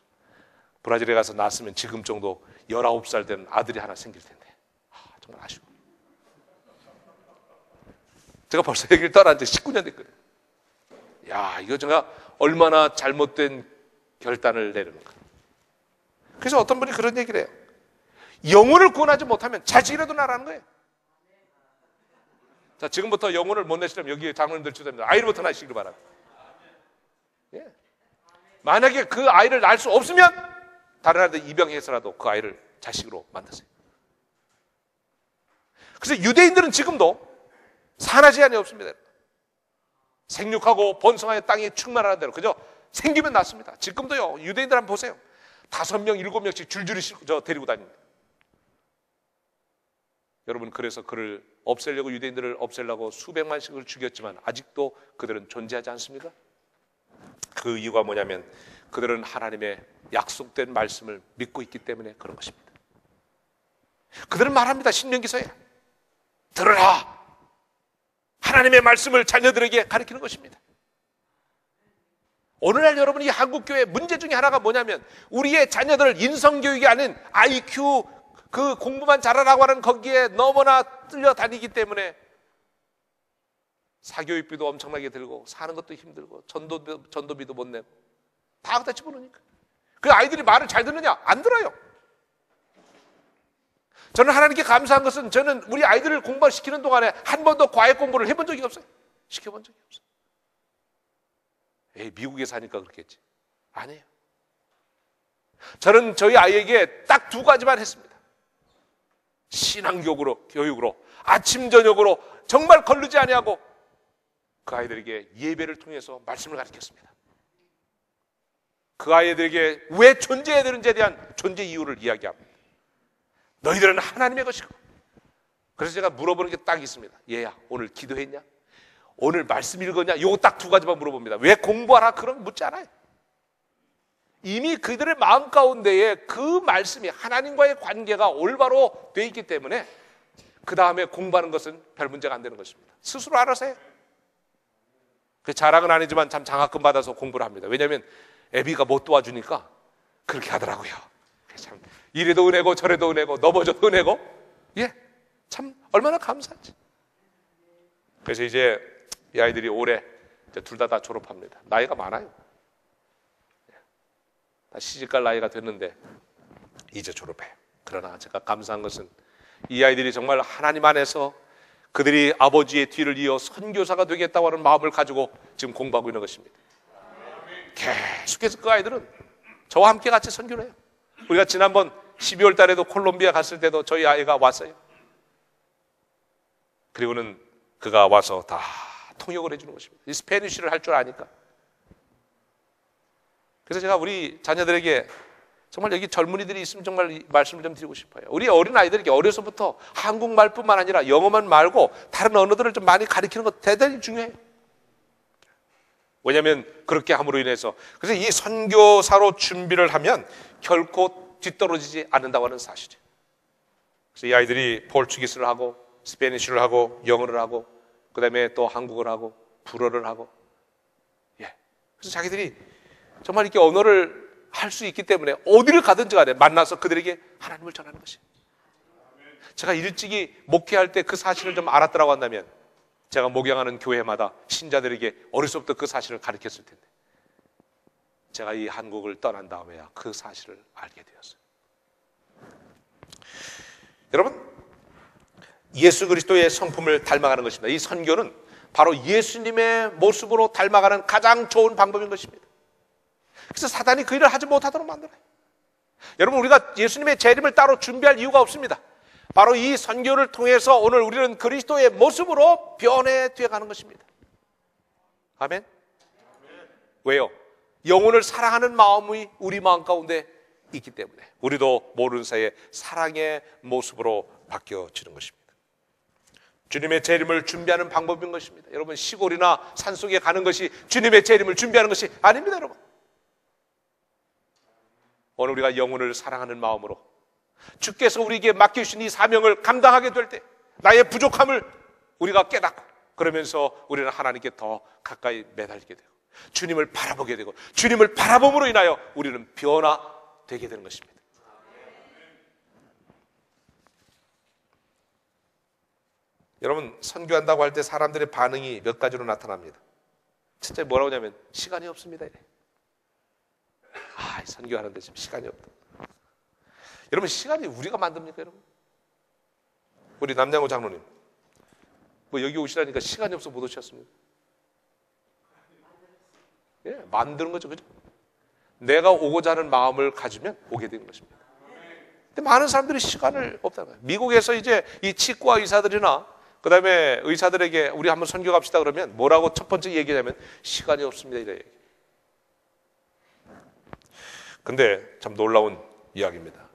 D: 브라질에 가서 낳았으면 지금 정도 19살 된 아들이 하나 생길 텐데. 아, 정말 아쉬워. 제가 벌써 여기를 떠난 지 19년 됐거든요. 야, 이거 제가 얼마나 잘못된 결단을 내리는가. 그래서 어떤 분이 그런 얘기를 해요. 영혼을 구원하지 못하면 자식이라도 낳으라는 거예요. 자, 지금부터 영혼을 못 내시려면 여기 장로님들 주답니다. 아이부터 낳으시길 바랍니다. 예. 만약에 그 아이를 낳을 수 없으면 다른 아이들 입양해서라도 그 아이를 자식으로 만드세요. 그래서 유대인들은 지금도 산하 제한이 없습니다. 생육하고 번성하여 땅이 충만하는 대로 그죠? 생기면 낳습니다. 지금도요. 유대인들 한번 보세요. 5명, 7명씩 줄줄이 데리고 다닙니다. 여러분, 그래서 그를 없애려고, 유대인들을 없애려고 수백만씩을 죽였지만 아직도 그들은 존재하지 않습니까? 그 이유가 뭐냐면 그들은 하나님의 약속된 말씀을 믿고 있기 때문에 그런 것입니다. 그들은 말합니다. 신명기서에 들으라, 하나님의 말씀을 자녀들에게 가르치는 것입니다. 오늘날 여러분, 이 한국교회 문제 중에 하나가 뭐냐면 우리의 자녀들을 인성교육이 아닌 IQ, 그 공부만 잘하라고 하는 거기에 너무나 끌려다니기 때문에 사교육비도 엄청나게 들고 사는 것도 힘들고 전도비도 못 내고 다 갖다 집어넣으니까 그 아이들이 말을 잘 듣느냐? 안 들어요. 저는 하나님께 감사한 것은 저는 우리 아이들을 공부시키는 동안에 한 번도 과외 공부를 해본 적이 없어요. 시켜본 적이 없어요. 에이, 미국에 사니까 그렇겠지. 아니에요. 저는 저희 아이에게 딱 두 가지만 했습니다. 신앙교육으로 아침 저녁으로 정말 거르지 아니하고 그 아이들에게 예배를 통해서 말씀을 가르쳤습니다. 그 아이들에게 왜 존재해야 되는지에 대한 존재 이유를 이야기합니다. 너희들은 하나님의 것이고. 그래서 제가 물어보는 게 딱 있습니다. 얘야, 오늘 기도했냐? 오늘 말씀 읽었냐? 요거 딱 두 가지만 물어봅니다. 왜 공부하라? 그런 거 묻지 않아요. 이미 그들의 마음 가운데에 그 말씀이 하나님과의 관계가 올바로 돼 있기 때문에 그 다음에 공부하는 것은 별 문제가 안 되는 것입니다. 스스로 알아서 해요. 그 자랑은 아니지만 참 장학금 받아서 공부를 합니다. 왜냐하면 애비가 못 도와주니까 그렇게 하더라고요. 참 이래도 은혜고 저래도 은혜고 넘어져도 은혜고, 예, 참 얼마나 감사하지. 그래서 이제 이 아이들이 올해 둘 다 졸업합니다. 나이가 많아요. 다 시집갈 나이가 됐는데 이제 졸업해. 그러나 제가 감사한 것은 이 아이들이 정말 하나님 안에서 그들이 아버지의 뒤를 이어 선교사가 되겠다고 하는 마음을 가지고 지금 공부하고 있는 것입니다. 계속해서 그 아이들은 저와 함께 같이 선교를 해요. 우리가 지난번 12월 달에도 콜롬비아 갔을 때도 저희 아이가 왔어요. 그리고는 그가 와서 다 통역을 해주는 것입니다. 이 스페니쉬를 할 줄 아니까. 그래서 제가 우리 자녀들에게 정말 여기 젊은이들이 있으면 정말 이 말씀을 좀 드리고 싶어요. 우리 어린 아이들에게 어려서부터 한국말뿐만 아니라 영어만 말고 다른 언어들을 좀 많이 가르치는 것 대단히 중요해요. 왜냐하면 그렇게 함으로 인해서, 그래서 이 선교사로 준비를 하면 결코 뒤떨어지지 않는다고 하는 사실이에요. 그래서 이 아이들이 포르투기스를 하고 스페니쉬를 하고 영어를 하고 그 다음에 또 한국어를 하고 불어를 하고, 예, 그래서 자기들이 정말 이렇게 언어를 할 수 있기 때문에 어디를 가든지 간에 만나서 그들에게 하나님을 전하는 것이에요. 제가 일찍이 목회할 때 그 사실을 좀 알았더라고 한다면 제가 목양하는 교회마다 신자들에게 어려서부터 그 사실을 가르쳤을 텐데, 제가 이 한국을 떠난 다음에야 그 사실을 알게 되었어요. 여러분, 예수 그리스도의 성품을 닮아가는 것입니다. 이 선교는 바로 예수님의 모습으로 닮아가는 가장 좋은 방법인 것입니다. 그래서 사단이 그 일을 하지 못하도록 만들어요. 여러분, 우리가 예수님의 재림을 따로 준비할 이유가 없습니다. 바로 이 선교를 통해서 오늘 우리는 그리스도의 모습으로 변해되어 가는 것입니다. 아멘? 왜요? 영혼을 사랑하는 마음이 우리 마음 가운데 있기 때문에 우리도 모르는 사이에 사랑의 모습으로 바뀌어지는 것입니다. 주님의 재림을 준비하는 방법인 것입니다. 여러분, 시골이나 산속에 가는 것이 주님의 재림을 준비하는 것이 아닙니다. 여러분, 오늘 우리가 영혼을 사랑하는 마음으로 주께서 우리에게 맡겨주신 이 사명을 감당하게 될 때 나의 부족함을 우리가 깨닫고, 그러면서 우리는 하나님께 더 가까이 매달리게 되고 주님을 바라보게 되고, 주님을 바라봄으로 인하여 우리는 변화되게 되는 것입니다. 여러분, 선교한다고 할 때 사람들의 반응이 몇 가지로 나타납니다. 진짜 뭐라고 하냐면 시간이 없습니다 이래. 선교하는데 지금 시간이 없다. 여러분, 시간이 우리가 만듭니까? 여러분, 우리 남양호 장로님 뭐 여기 오시라니까 시간이 없어 못 오셨습니다. 예, 만드는 거죠, 그죠? 내가 오고자 하는 마음을 가지면 오게 되는 것입니다. 근데 많은 사람들이 시간을 없다는 거예요. 미국에서 이제 이 치과 의사들이나 그 다음에 의사들에게 우리 한번 선교 갑시다 그러면 뭐라고 첫 번째 얘기하냐면 시간이 없습니다 이래 얘기. 근데 참 놀라운 이야기입니다.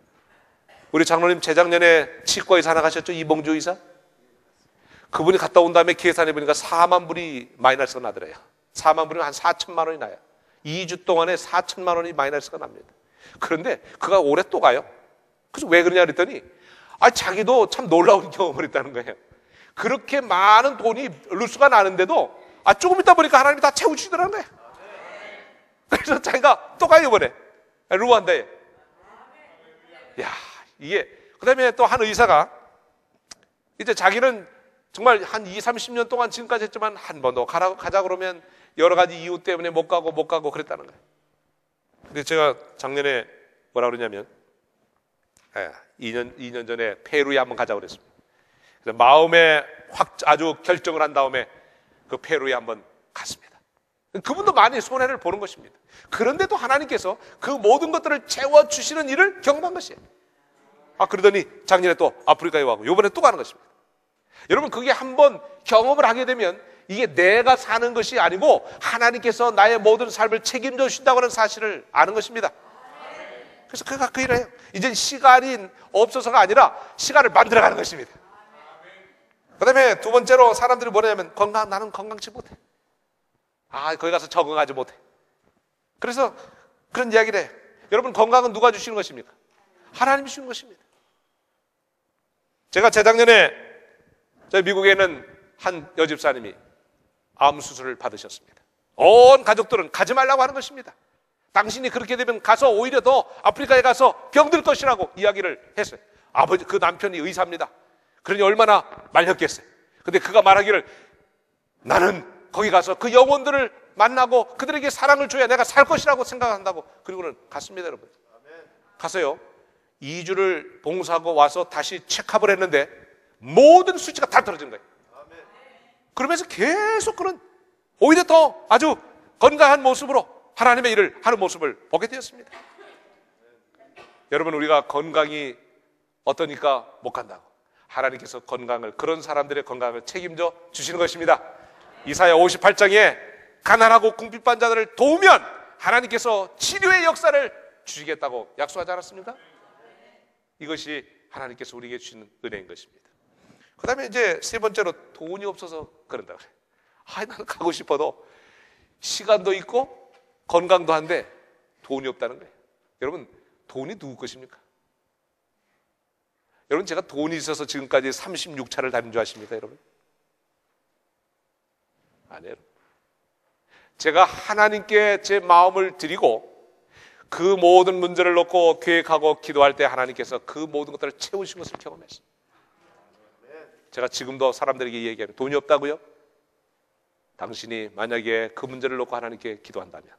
D: 우리 장로님 재작년에 치과의사 하나 가셨죠? 이봉주 의사. 그분이 갔다 온 다음에 계산해 보니까 4만 불이 마이너스가 나더래요. 4만 불이면 한 4천만 원이 나요. 2주 동안에 4천만 원이 마이너스가 납니다. 그런데 그가 올해 또 가요. 그래서 왜 그러냐 그랬더니 자기도 참 놀라운 경험을 했다는 거예요. 그렇게 많은 돈이 루스가 나는데도 조금 있다 보니까 하나님이 다 채워주시더라는 거예요. 그래서 자기가 또 가요 이번에 루안다에. 야, 이게 그다음에 또 한 의사가 이제 자기는 정말 한 30년 동안 지금까지 했지만 한 번도 가자 그러면 여러 가지 이유 때문에 못 가고 그랬다는 거예요. 근데 제가 작년에 뭐라 그러냐면 2년 전에 페루에 한번 가자고 그랬습니다. 그래서 마음에 아주 결정을 한 다음에 그 페루에 한번 갔습니다. 그분도 많이 손해를 보는 것입니다. 그런데도 하나님께서 그 모든 것들을 채워주시는 일을 경험한 것이에요. 그러더니 작년에 또 아프리카에 가고 이번에 또 가는 것입니다. 여러분, 그게 한번 경험을 하게 되면 이게 내가 사는 것이 아니고 하나님께서 나의 모든 삶을 책임져 주신다고 하는 사실을 아는 것입니다. 그래서 그가 그 일을 해요. 이제 시간이 없어서가 아니라 시간을 만들어가는 것입니다. 그 다음에 두 번째로 사람들이 뭐냐면 나는 건강치 못해. 거기 가서 적응하지 못해. 그래서 그런 이야기를 해요. 여러분, 건강은 누가 주시는 것입니까? 하나님이 주시는 것입니다. 제가 재작년에 저희 미국에 있는 한 여집사님이 암 수술을 받으셨습니다. 온 가족들은 가지 말라고 하는 것입니다. 당신이 그렇게 되면 가서 오히려 더 아프리카에 가서 병들 것이라고 이야기를 했어요. 그 남편이 의사입니다. 그러니 얼마나 말렸겠어요. 근데 그가 말하기를 나는 거기 가서 그 영혼들을 만나고 그들에게 사랑을 줘야 내가 살 것이라고 생각한다고. 그리고는 갔습니다, 여러분. 가서요 2주를 봉사하고 와서 다시 체크업을 했는데 모든 수치가 다 떨어진 거예요. 그러면서 계속 그런 오히려 더 아주 건강한 모습으로 하나님의 일을 하는 모습을 보게 되었습니다. 여러분, 우리가 건강이 어떠니까 못 간다고. 하나님께서 그런 사람들의 건강을 책임져 주시는 것입니다. 이사야 58장에 가난하고 궁핍한 자들을 도우면 하나님께서 치료의 역사를 주시겠다고 약속하지 않았습니까? 이것이 하나님께서 우리에게 주시는 은혜인 것입니다. 그 다음에 이제 세 번째로 돈이 없어서 그런다 그래요. 나는 가고 싶어도 시간도 있고 건강도 한데 돈이 없다는 거예요. 여러분, 돈이 누구 것입니까? 여러분, 제가 돈이 있어서 지금까지 36차를 다닌 줄 아십니까, 여러분? 아니에요. 제가 하나님께 제 마음을 드리고 그 모든 문제를 놓고 계획하고 기도할 때 하나님께서 그 모든 것들을 채우신 것을 경험했어요. 제가 지금도 사람들에게 얘기하면 돈이 없다고요? 당신이 만약에 그 문제를 놓고 하나님께 기도한다면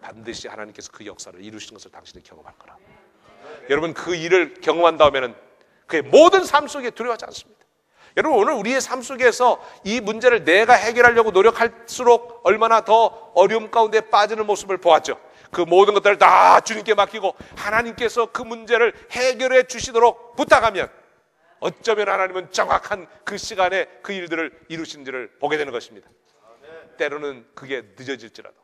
D: 반드시 하나님께서 그 역사를 이루시는 것을 당신이 경험할 거라. 여러분, 그 일을 경험한 다음에는 그의 모든 삶 속에 두려워하지 않습니다. 여러분, 오늘 우리의 삶 속에서 이 문제를 내가 해결하려고 노력할수록 얼마나 더 어려움 가운데 빠지는 모습을 보았죠. 그 모든 것들을 다 주님께 맡기고 하나님께서 그 문제를 해결해 주시도록 부탁하면 어쩌면 하나님은 정확한 그 시간에 그 일들을 이루신지를 보게 되는 것입니다. 때로는 그게 늦어질지라도.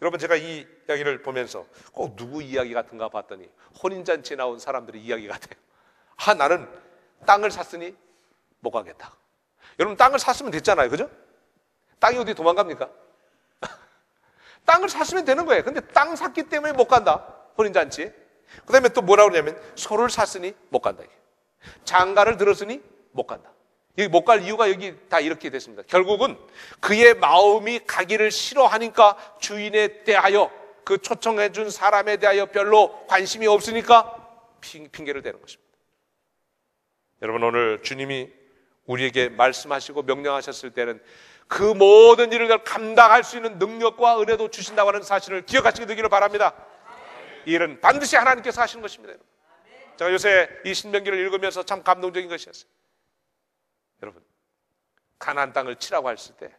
D: 여러분, 제가 이 이야기를 보면서 꼭 누구 이야기 같은가 봤더니 혼인잔치에 나온 사람들의 이야기 같아요. 나는 땅을 샀으니 못 가겠다. 여러분, 땅을 샀으면 됐잖아요, 그죠? 땅이 어디 도망갑니까? 땅을 샀으면 되는 거예요. 근데 땅 샀기 때문에 못 간다, 혼인잔치에. 그 다음에 또 뭐라고 그러냐면 소를 샀으니 못 간다. 장가를 들었으니 못 간다. 여기 못 갈 이유가 여기 다 이렇게 됐습니다. 결국은 그의 마음이 가기를 싫어하니까 주인에 대하여, 그 초청해 준 사람에 대하여 별로 관심이 없으니까 핑계를 대는 것입니다. 여러분, 오늘 주님이 우리에게 말씀하시고 명령하셨을 때는 그 모든 일을 감당할 수 있는 능력과 은혜도 주신다고 하는 사실을 기억하시게 되기를 바랍니다. 이 일은 반드시 하나님께서 하시는 것입니다. 여러분. 제가 요새 이 신명기를 읽으면서 참 감동적인 것이었어요. 여러분, 가나안 땅을 치라고 했을 때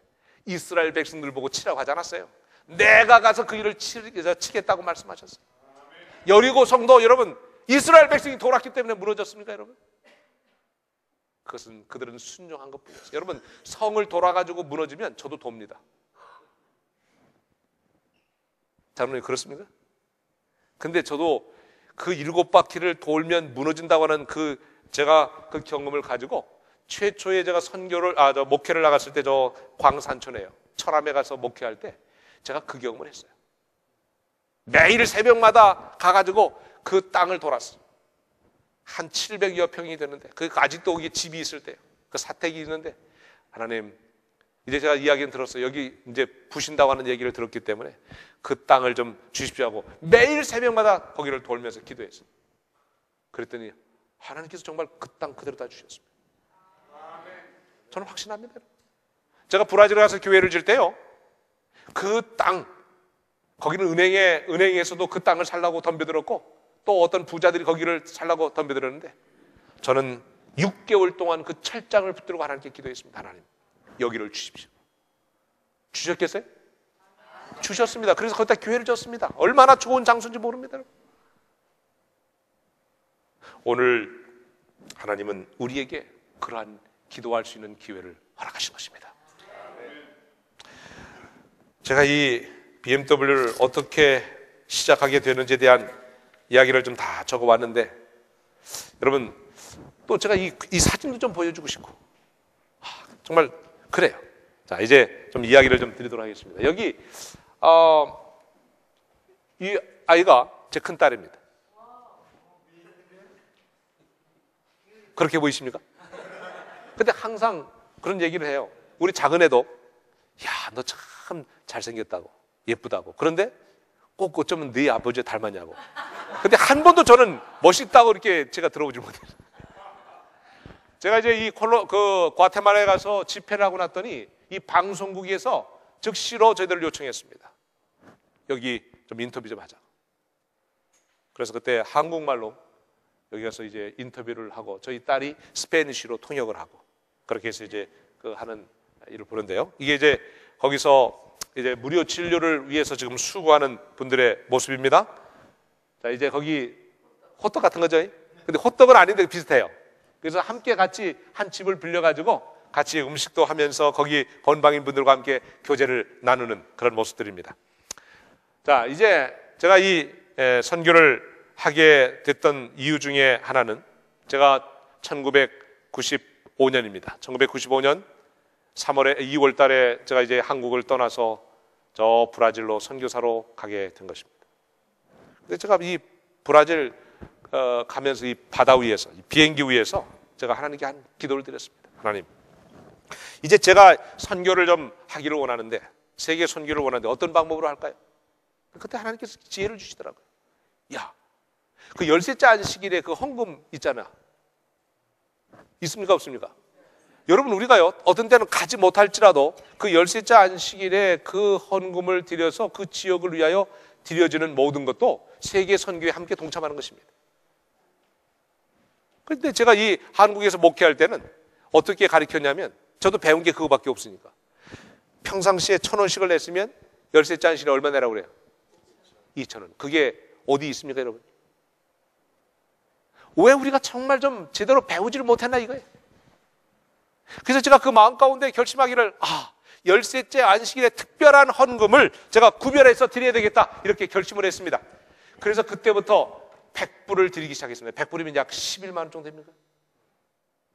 D: 이스라엘 백성들 보고 치라고 하지 않았어요. 내가 가서 그 일을 치겠다고 말씀하셨어요. 여리고 성도, 여러분, 이스라엘 백성이 돌았기 때문에 무너졌습니까, 여러분? 그것은 그들은 순종한 것뿐이었어요. 여러분, 성을 돌아가지고 무너지면 저도 돕니다. 장로님, 그렇습니까? 근데 저도 그 7바퀴를 돌면 무너진다고 하는 제가 그 경험을 가지고 최초에 제가 목회를 나갔을 때 저 광산촌에요. 철암에 가서 목회할 때 제가 그 경험을 했어요. 매일 새벽마다 가가지고 그 땅을 돌았어요. 한 700여 평이 되는데, 아직도 거기 집이 있을 때요. 그 사택이 있는데, 하나님, 이제 제가 이야기는 들었어요. 여기 이제 부신다고 하는 얘기를 들었기 때문에 그 땅을 좀 주십시오 하고 매일 새벽마다 거기를 돌면서 기도했어요. 그랬더니 하나님께서 정말 그 땅 그대로 다 주셨습니다. 저는 확신합니다. 제가 브라질에 가서 교회를 질 때요, 그 땅, 거기는 은행에서도 그 땅을 살라고 덤벼들었고, 또 어떤 부자들이 거기를 살라고 덤벼들었는데, 저는 6개월 동안 그 철장을 붙들고 하나님께 기도했습니다. 하나님, 여기를 주십시오. 주셨겠어요? 주셨습니다. 그래서 거기다 교회를 졌습니다. 얼마나 좋은 장소인지 모릅니다. 오늘 하나님은 우리에게 그러한 기도할 수 있는 기회를 허락하신 것입니다. 제가 이 BMW를 어떻게 시작하게 되는지에 대한 이야기를 좀 다 적어봤는데, 여러분, 또 제가 이 사진도 좀 보여주고 싶고, 정말 그래요. 자, 이제 좀 이야기를 좀 드리도록 하겠습니다. 여기 이 아이가 제 큰 딸입니다. 그렇게 보이십니까? 근데 항상 그런 얘기를 해요. 우리 작은 애도, 야, 너 참 잘생겼다고, 예쁘다고. 그런데 꼭 어쩌면 네 아버지 닮았냐고. 근데 한 번도 저는 멋있다고 이렇게 제가 들어보지 못해요. 제가 이제 과테말라에 가서 집회를 하고 났더니 이 방송국에서 즉시로 저희들을 요청했습니다. 여기 좀 인터뷰 좀 하자. 그래서 그때 한국말로 여기 가서 이제 인터뷰를 하고, 저희 딸이 스페니쉬로 통역을 하고, 그렇게 해서 이제 하는 일을 보는데요. 이게 이제 거기서 이제 무료 진료를 위해서 지금 수고하는 분들의 모습입니다. 자, 이제 거기 호떡 같은 거죠. 근데 호떡은 아닌데 비슷해요. 그래서 함께 같이 한 집을 빌려가지고 같이 음식도 하면서 거기 건방인 분들과 함께 교제를 나누는 그런 모습들입니다. 자, 이제 제가 이 선교를 하게 됐던 이유 중에 하나는, 제가 1995년입니다. 1995년 2월 달에 제가 이제 한국을 떠나서 저 브라질로 선교사로 가게 된 것입니다. 근데 제가 이 브라질 가면서 이 바다 위에서, 이 비행기 위에서 제가 하나님께 한 기도를 드렸습니다. 하나님, 이제 제가 선교를 좀 하기를 원하는데, 세계 선교를 원하는데 어떤 방법으로 할까요? 그때 하나님께서 지혜를 주시더라고요. 야, 그 13째 안식일에 그 헌금 있잖아. 있습니까, 없습니까? 여러분, 우리가요, 어떤 때는 가지 못할지라도 그 13째 안식일에 그 헌금을 드려서 그 지역을 위하여 드려지는 모든 것도 세계 선교에 함께 동참하는 것입니다. 그런데 제가 이 한국에서 목회할 때는 어떻게 가르쳤냐면, 저도 배운 게 그거밖에 없으니까, 평상시에 1,000원씩을 냈으면 13째 안식일에 얼마 내라고 그래요? 2,000원. 그게 어디 있습니까, 여러분? 왜 우리가 정말 좀 제대로 배우지를 못했나 이거예요. 그래서 제가 그 마음 가운데 결심하기를, 13째 안식일에 특별한 헌금을 제가 구별해서 드려야 되겠다, 이렇게 결심을 했습니다. 그래서 그때부터 100불을 드리기 시작했습니다. 100불이면 약 11만 원 정도 됩니까?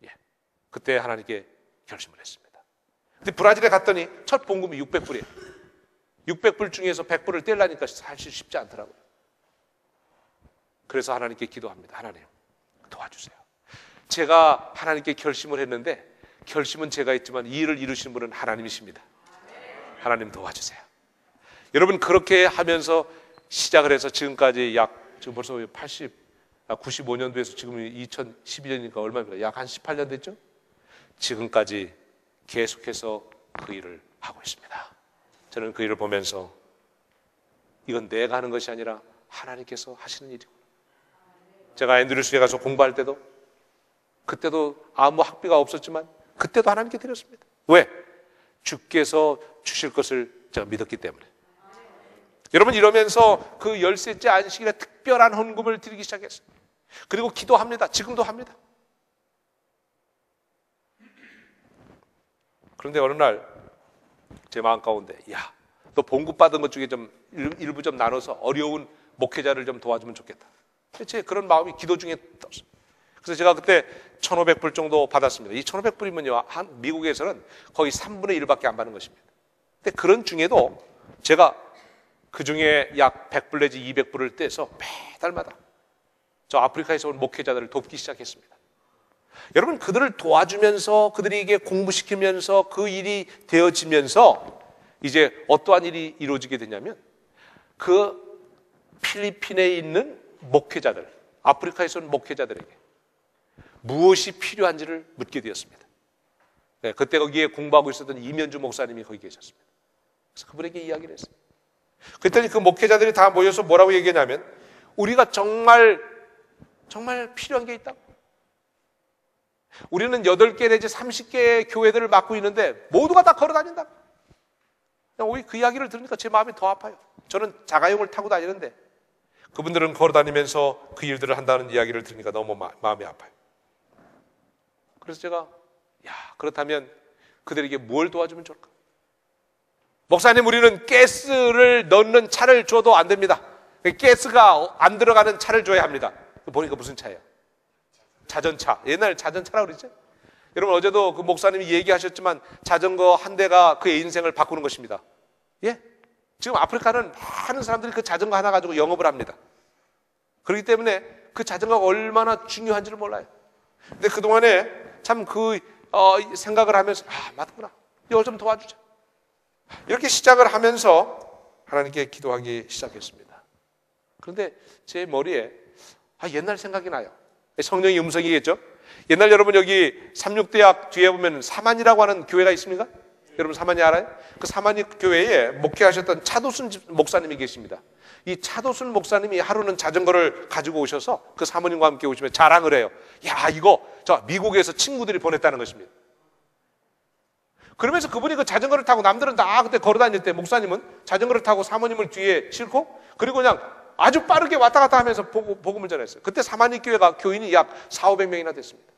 D: 예. 그때 하나님께 결심을 했습니다. 근데 브라질에 갔더니 첫 봉급이 600불이에요. 600불 중에서 100불을 떼려니까 사실 쉽지 않더라고요. 그래서 하나님께 기도합니다. 하나님, 도와주세요. 제가 하나님께 결심을 했는데, 결심은 제가 했지만 이 일을 이루시는 분은 하나님이십니다. 하나님 도와주세요. 여러분, 그렇게 하면서 시작을 해서 지금까지 지금 벌써 95년도에서 지금 2012년이니까 얼마입니까? 약 한 18년 됐죠? 지금까지 계속해서 그 일을 하고 있습니다. 저는 그 일을 보면서 이건 내가 하는 것이 아니라 하나님께서 하시는 일이구나. 제가 앤드류스에 가서 공부할 때도, 그때도 아무 학비가 없었지만 그때도 하나님께 드렸습니다. 왜? 주께서 주실 것을 제가 믿었기 때문에. 여러분, 이러면서 그 13째 안식일에 특별한 헌금을 드리기 시작했어요. 그리고 기도합니다. 지금도 합니다. 그런데 어느 날 제 마음 가운데, 야, 너 봉급 받은 것 중에 좀 일부 좀 나눠서 어려운 목회자를 좀 도와주면 좋겠다. 제 그런 마음이 기도 중에 떴어요. 그래서 제가 그때 1,500불 정도 받았습니다. 이 1,500불이면요, 미국에서는 거의 3분의 1밖에 안 받는 것입니다. 근데 그런 중에도 제가 그 중에 약 100불 내지 200불을 떼서 매달마다 저 아프리카에서 온 목회자들을 돕기 시작했습니다. 여러분, 그들을 도와주면서 그들에게 공부시키면서 그 일이 되어지면서 이제 어떠한 일이 이루어지게 되냐면 그 필리핀에 있는 목회자들, 아프리카에서 온 목회자들에게 무엇이 필요한지를 묻게 되었습니다. 네, 그때 거기에 공부하고 있었던 이면주 목사님이 거기 계셨습니다. 그래서 그분에게 이야기를 했어요. 그랬더니 그 목회자들이 다 모여서 뭐라고 얘기했냐면 우리가 정말 필요한 게 있다고. 우리는 8개 내지 30개의 교회들을 맡고 있는데 모두가 다 걸어 다닌다고. 오히 그 이야기를 들으니까 제 마음이 더 아파요. 저는 자가용을 타고 다니는데 그분들은 걸어 다니면서 그 일들을 한다는 이야기를 들으니까 너무 마음이 아파요. 그래서 제가 그렇다면 그들에게 뭘 도와주면 좋을까? 목사님, 우리는 가스를 넣는 차를 줘도 안 됩니다. 가스가 안 들어가는 차를 줘야 합니다. 보니까 무슨 차예요? 자전차. 옛날 자전차라고 그러죠? 여러분, 어제도 그 목사님이 얘기하셨지만 자전거 한 대가 그의 인생을 바꾸는 것입니다. 예? 지금 아프리카는 많은 사람들이 그 자전거 하나 가지고 영업을 합니다. 그렇기 때문에 그 자전거가 얼마나 중요한지를 몰라요. 근데 그동안에 참 생각을 하면서 맞구나. 이걸 좀 도와주자. 이렇게 시작을 하면서 하나님께 기도하기 시작했습니다. 그런데 제 머리에 옛날 생각이 나요. 성령의 음성이겠죠? 옛날 여러분 여기 삼육대학 뒤에 보면 사만이라고 하는 교회가 있습니까? 여러분 사만이 알아요? 그 사만이 교회에 목회하셨던 차도순 목사님이 계십니다. 이 차도순 목사님이 하루는 자전거를 가지고 오셔서 그 사모님과 함께 오시면 자랑을 해요. 이거 저 미국에서 친구들이 보냈다는 것입니다. 그러면서 그분이 그 자전거를 타고 남들은 다 그때 걸어 다닐 때 목사님은 자전거를 타고 사모님을 뒤에 싣고 그리고 그냥 아주 빠르게 왔다 갔다 하면서 복음을 전했어요. 그때 사만이 교회가 교인이 약 400~500명이나 됐습니다.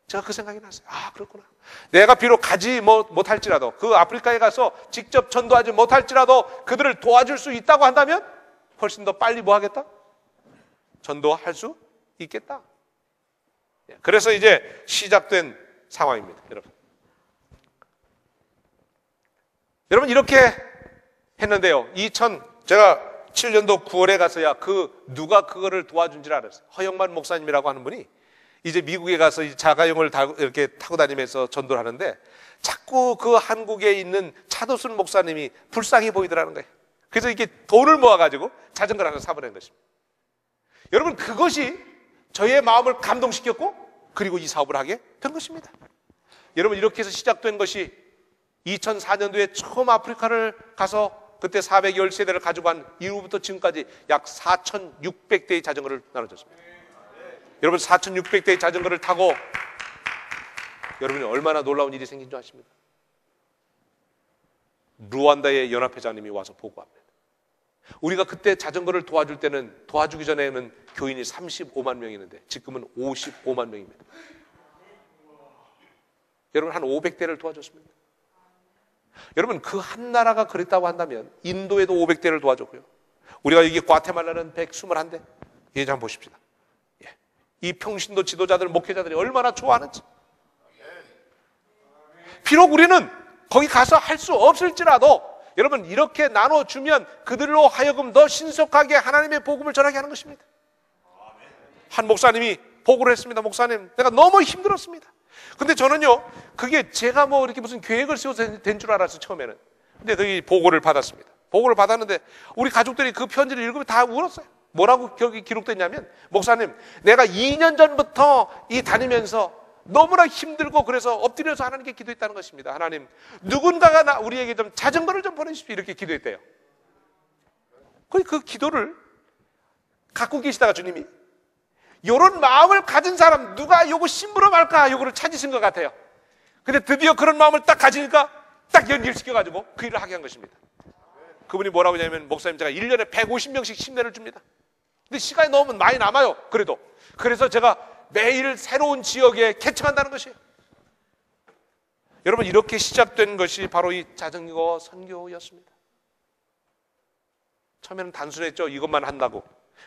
D: 제가 그 생각이 났어요. 그렇구나. 내가 비록 가지 못할지라도 그 아프리카에 가서 직접 전도하지 못할지라도 그들을 도와줄 수 있다고 한다면 훨씬 더 빨리 뭐 하겠다? 전도할 수 있겠다. 그래서 이제 시작된 상황입니다. 여러분 이렇게 했는데요. 제가 7년도 9월에 가서야 누가 그거를 도와준 줄 알았어요. 허영만 목사님이라고 하는 분이 이제 미국에 가서 자가용을 이렇게 타고 다니면서 전도를 하는데 자꾸 그 한국에 있는 차도순 목사님이 불쌍해 보이더라는 거예요. 그래서 이렇게 돈을 모아가지고 자전거를 하나 사보낸 것입니다. 여러분 그것이 저의 마음을 감동시켰고 그리고 이 사업을 하게 된 것입니다. 여러분 이렇게 해서 시작된 것이 2004년도에 처음 아프리카를 가서 그때 410세대를 가지고 간 이후부터 지금까지 약 4,600대의 자전거를 나눠줬습니다. 여러분 4,600대의 자전거를 타고 여러분이 얼마나 놀라운 일이 생긴 줄 아십니까? 루안다의 연합회장님이 와서 보고합니다. 우리가 그때 자전거를 도와줄 때는 도와주기 전에는 교인이 35만 명이었는데 지금은 55만 명입니다. 여러분 한 500대를 도와줬습니다. 여러분 그 한 나라가 그랬다고 한다면 인도에도 500대를 도와줬고요. 우리가 여기 과테말라는 121대. 예, 한번 보십시다. 이 평신도 지도자들, 목회자들이 얼마나 좋아하는지. 비록 우리는 거기 가서 할 수 없을지라도 여러분 이렇게 나눠주면 그들로 하여금 더 신속하게 하나님의 복음을 전하게 하는 것입니다. 한 목사님이 보고를 했습니다. 목사님, 내가 너무 힘들었습니다. 근데 저는요, 그게 제가 이렇게 무슨 계획을 세워서 된 줄 알았어요, 처음에는. 근데 그 보고를 받았습니다. 보고를 받았는데 우리 가족들이 그 편지를 읽으면 다 울었어요. 뭐라고 여기 기록됐냐면, 목사님, 내가 2년 전부터 다니면서 너무나 힘들고 그래서 엎드려서 하나님께 기도했다는 것입니다. 하나님, 누군가가 우리에게 좀 자전거를 좀 보내주십시오. 이렇게 기도했대요. 그 기도를 갖고 계시다가 주님이 이런 마음을 가진 사람 누가 요거 심부름할까 요거를 찾으신 것 같아요. 근데 드디어 그런 마음을 딱 가지니까 딱 연결시켜가지고 그 일을 하게 한 것입니다. 그분이 뭐라고 하냐면, 목사님 제가 1년에 150명씩 침례를 줍니다. 근데 시간이 너무 많이 남아요. 그래서 제가 매일 새로운 지역에 개척한다는 것이에요. 여러분 이렇게 시작된 것이 바로 이 자전거 선교였습니다. 처음에는 단순했죠. 이것만 한다고.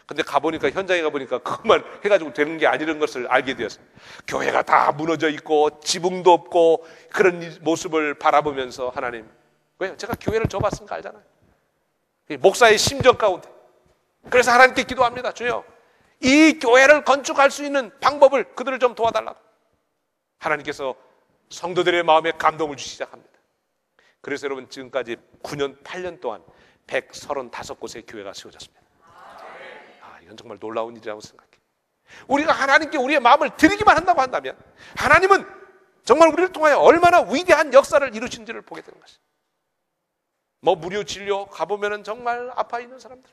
D: 근데 가보니까, 현장에 가보니까 그것만 해가지고 되는 게 아니라는 것을 알게 되었어요. 교회가 다 무너져 있고 지붕도 없고 그런 모습을 바라보면서 하나님, 왜요? 제가 교회를 접었으니까 알잖아요. 목사의 심정 가운데. 그래서 하나님께 기도합니다. 주여, 이 교회를 건축할 수 있는 방법을 그들을 좀 도와달라고. 하나님께서 성도들의 마음에 감동을 주시기 시작합니다. 그래서 여러분, 지금까지 9년, 8년 동안 135곳의 교회가 세워졌습니다. 이건 정말 놀라운 일이라고 생각해요. 우리가 하나님께 우리의 마음을 드리기만 한다고 한다면 하나님은 정말 우리를 통하여 얼마나 위대한 역사를 이루신지를 보게 되는 것이에요. 뭐 무료 진료 가보면 정말 아파 있는 사람들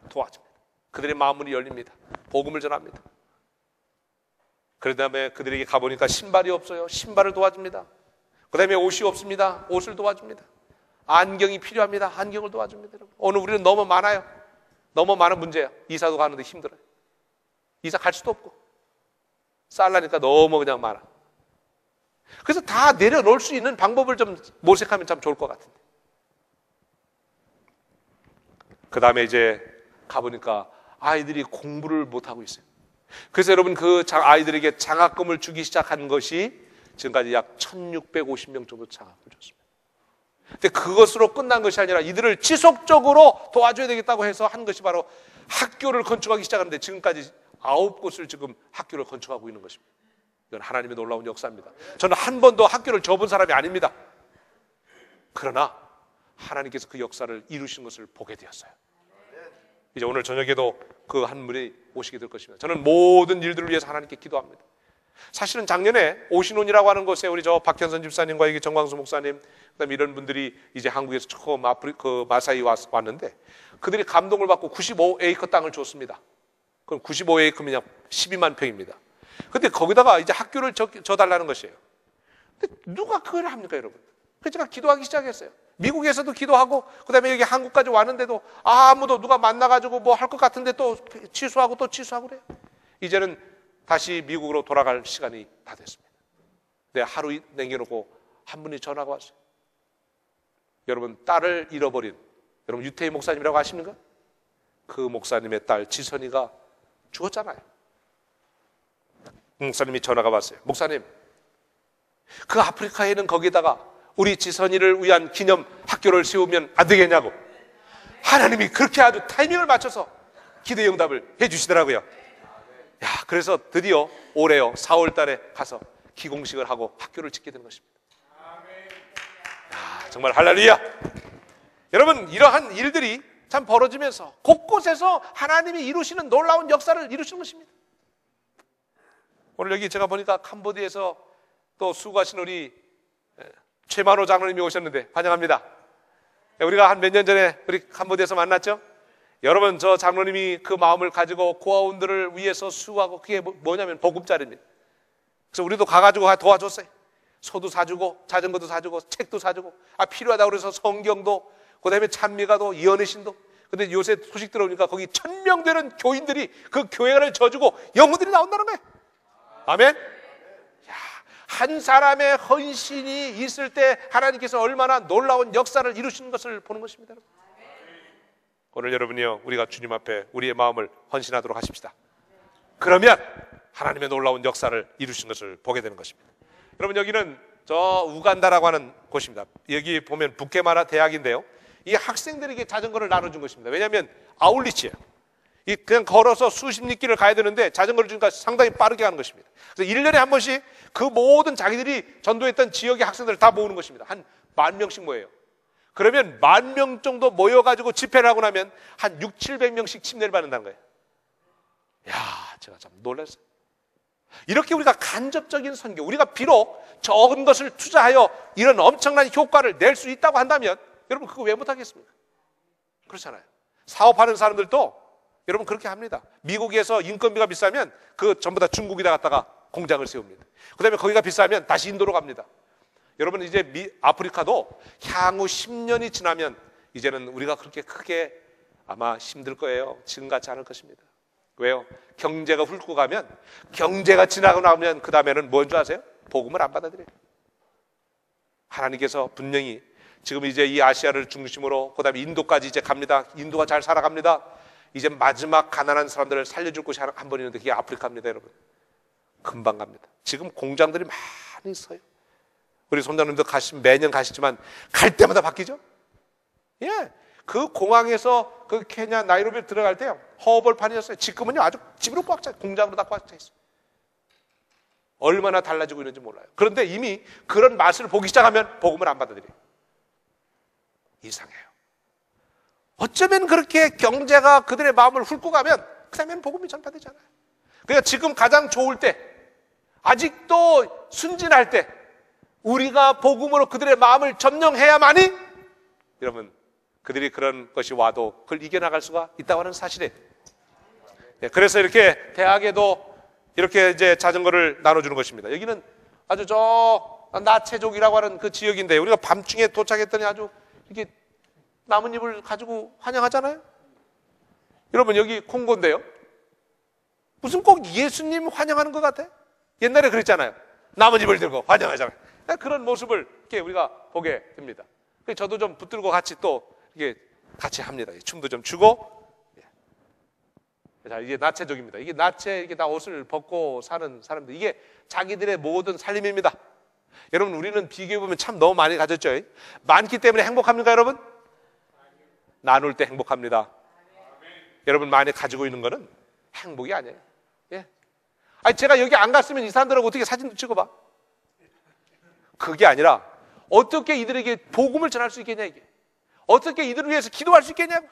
D: 도와줍니다. 그들의 마음문이 열립니다. 복음을 전합니다. 그 다음에 그들에게 가보니까 신발이 없어요. 신발을 도와줍니다. 그 다음에 옷이 없습니다. 옷을 도와줍니다. 안경이 필요합니다. 안경을 도와줍니다. 오늘 우리는 너무 많아요. 너무 많은 문제야. 이사도 가는데 힘들어요. 이사 갈 수도 없고 쌀라니까 너무 그냥 많아. 그래서 다 내려놓을 수 있는 방법을 좀 모색하면 참 좋을 것 같은데. 그 다음에 이제 가보니까 아이들이 공부를 못하고 있어요. 그래서 여러분, 그 아이들에게 장학금을 주기 시작한 것이 지금까지 약 1650명 정도 장학금을 줬습니다. 근데 그것으로 끝난 것이 아니라 이들을 지속적으로 도와줘야 되겠다고 해서 한 것이 바로 학교를 건축하기 시작하는데, 지금까지 9곳을 지금 학교를 건축하고 있는 것입니다. 이건 하나님의 놀라운 역사입니다. 저는 한 번도 학교를 접은 사람이 아닙니다. 그러나 하나님께서 그 역사를 이루신 것을 보게 되었어요. 이제 오늘 저녁에도 그 한 분이 오시게 될 것입니다. 저는 모든 일들을 위해서 하나님께 기도합니다. 사실은 작년에 오신온이라고 하는 곳에 우리 저 박현선 집사님과 이게 정광수 목사님, 그다음에 이런 분들이 이제 한국에서 처음 마사이 왔는데, 그들이 감동을 받고 95에이커 땅을 줬습니다. 그럼 95에이커면 12만 평입니다. 근데 거기다가 이제 학교를 져달라는 것이에요. 근데 누가 그걸 합니까, 여러분? 그래서 제가 기도하기 시작했어요. 미국에서도 기도하고, 그 다음에 여기 한국까지 왔는데도 아무도 누가 만나가지고 뭐 할 것 같은데 또 취소하고 또 취소하고 그래요. 이제는 다시 미국으로 돌아갈 시간이 다 됐습니다. 네, 하루 남겨놓고 한 분이 전화가 왔어요. 여러분, 딸을 잃어버린, 여러분 유태희 목사님이라고 아십니까? 그 목사님의 딸 지선이가 죽었잖아요. 목사님이 전화가 왔어요. 목사님, 그 아프리카에는 거기다가 우리 지선이를 위한 기념 학교를 세우면 안 되겠냐고. 하나님이 그렇게 아주 타이밍을 맞춰서 기도의 응답을 해주시더라고요. 야, 그래서 드디어 올해요 4월 달에 가서 기공식을 하고 학교를 짓게 된 것입니다. 야, 정말 할렐루야. 여러분, 이러한 일들이 참 벌어지면서 곳곳에서 하나님이 이루시는 놀라운 역사를 이루시는 것입니다. 오늘 여기 제가 보니까 캄보디아에서 또 수고하신 우리 최만호 장로님이 오셨는데 환영합니다. 우리가 한 몇 년 전에 우리 캄보디아에서 만났죠? 여러분, 저 장로님이 그 마음을 가지고 고아원들을 위해서 수고하고, 그게 뭐냐면 보금자리입니다. 그래서 우리도 가가지고 도와줬어요. 소도 사주고 자전거도 사주고 책도 사주고, 필요하다고 그래서 성경도, 그 다음에 찬미가도, 이연의신도. 근데 요새 소식 들어오니까 거기 1000명 되는 교인들이 그 교회를 져주고 영혼들이 나온다는 거예요. 아멘. 한 사람의 헌신이 있을 때 하나님께서 얼마나 놀라운 역사를 이루시는 것을 보는 것입니다. 오늘 여러분이요, 우리가 주님 앞에 우리의 마음을 헌신하도록 하십시다. 그러면 하나님의 놀라운 역사를 이루신 것을 보게 되는 것입니다. 여러분, 여기는 저 우간다라고 하는 곳입니다. 여기 보면 부케마라 대학인데요, 이 학생들에게 자전거를 나눠준 것입니다. 왜냐하면 아울리치예요. 그냥 걸어서 수십 리길을 가야 되는데 자전거를 주니까 상당히 빠르게 가는 것입니다. 그래서 1년에 한 번씩 그 모든 자기들이 전도했던 지역의 학생들을 다 모으는 것입니다. 한 10,000명씩 모여요. 그러면 10,000명 정도 모여가지고 집회를 하고 나면 한 600-700명씩 침례를 받는다는 거예요. 야, 제가 참 놀랐어요. 이렇게 우리가 간접적인 선교, 우리가 비록 적은 것을 투자하여 이런 엄청난 효과를 낼 수 있다고 한다면 여러분, 그거 왜 못하겠습니까? 그렇잖아요. 사업하는 사람들도 여러분 그렇게 합니다. 미국에서 인건비가 비싸면 그 전부 다 중국에다 갖다가 공장을 세웁니다. 그 다음에 거기가 비싸면 다시 인도로 갑니다. 여러분, 이제 아프리카도 향후 10년이 지나면 이제는 우리가 그렇게 크게 아마 힘들 거예요. 지금 같지 않을 것입니다. 왜요? 경제가 훑고 가면, 경제가 지나고 나면 그 다음에는 뭔 줄 아세요? 복음을 안 받아들여요. 하나님께서 분명히 지금 이제 이 아시아를 중심으로 그 다음에 인도까지 이제 갑니다. 인도가 잘 살아갑니다. 이제 마지막 가난한 사람들을 살려줄 곳이 한 번 있는데 그게 아프리카입니다, 여러분. 금방 갑니다. 지금 공장들이 많이 있어요. 우리 손자님도 매년 가시지만 갈 때마다 바뀌죠? 예. 그 공항에서 그 케냐 나이로비 들어갈 때요, 허벌판이었어요. 지금은요, 아주 집으로 꽉 차, 공장으로 다 꽉 차 있어요. 얼마나 달라지고 있는지 몰라요. 그런데 이미 그런 맛을 보기 시작하면 복음을 안 받아들여요. 이상해요. 어쩌면 그렇게 경제가 그들의 마음을 훑고 가면 그 다음에는 복음이 전파되잖아요. 그러니까 지금 가장 좋을 때, 아직도 순진할 때 우리가 복음으로 그들의 마음을 점령해야만이, 여러분, 그들이 그런 것이 와도 그걸 이겨나갈 수가 있다고 하는 사실이에요. 그래서 이렇게 대학에도 이렇게 이제 자전거를 나눠주는 것입니다. 여기는 아주 저 나체족이라고 하는 그 지역인데, 우리가 밤중에 도착했더니 아주 이렇게 나뭇잎을 가지고 환영하잖아요. 여러분, 여기 콩고인데요, 무슨 꼭 예수님 환영하는 것 같아? 옛날에 그랬잖아요. 나뭇잎을 들고 환영하잖아요. 그런 모습을 이렇게 우리가 보게 됩니다. 저도 좀 붙들고 같이 또 이게 같이 합니다. 춤도 좀 추고. 자, 이게 나체족입니다. 이게 나체, 이게 다 옷을 벗고 사는 사람들, 이게 자기들의 모든 살림입니다. 여러분, 우리는 비교해 보면 참 너무 많이 가졌죠. 많기 때문에 행복합니까, 여러분? 나눌 때 행복합니다. 여러분, 많이 가지고 있는 거는 행복이 아니에요. 예. 아니, 제가 여기 안 갔으면 이 사람들하고 어떻게 사진도 찍어봐? 그게 아니라 어떻게 이들에게 복음을 전할 수 있겠냐, 이게. 어떻게 이들을 위해서 기도할 수 있겠냐고.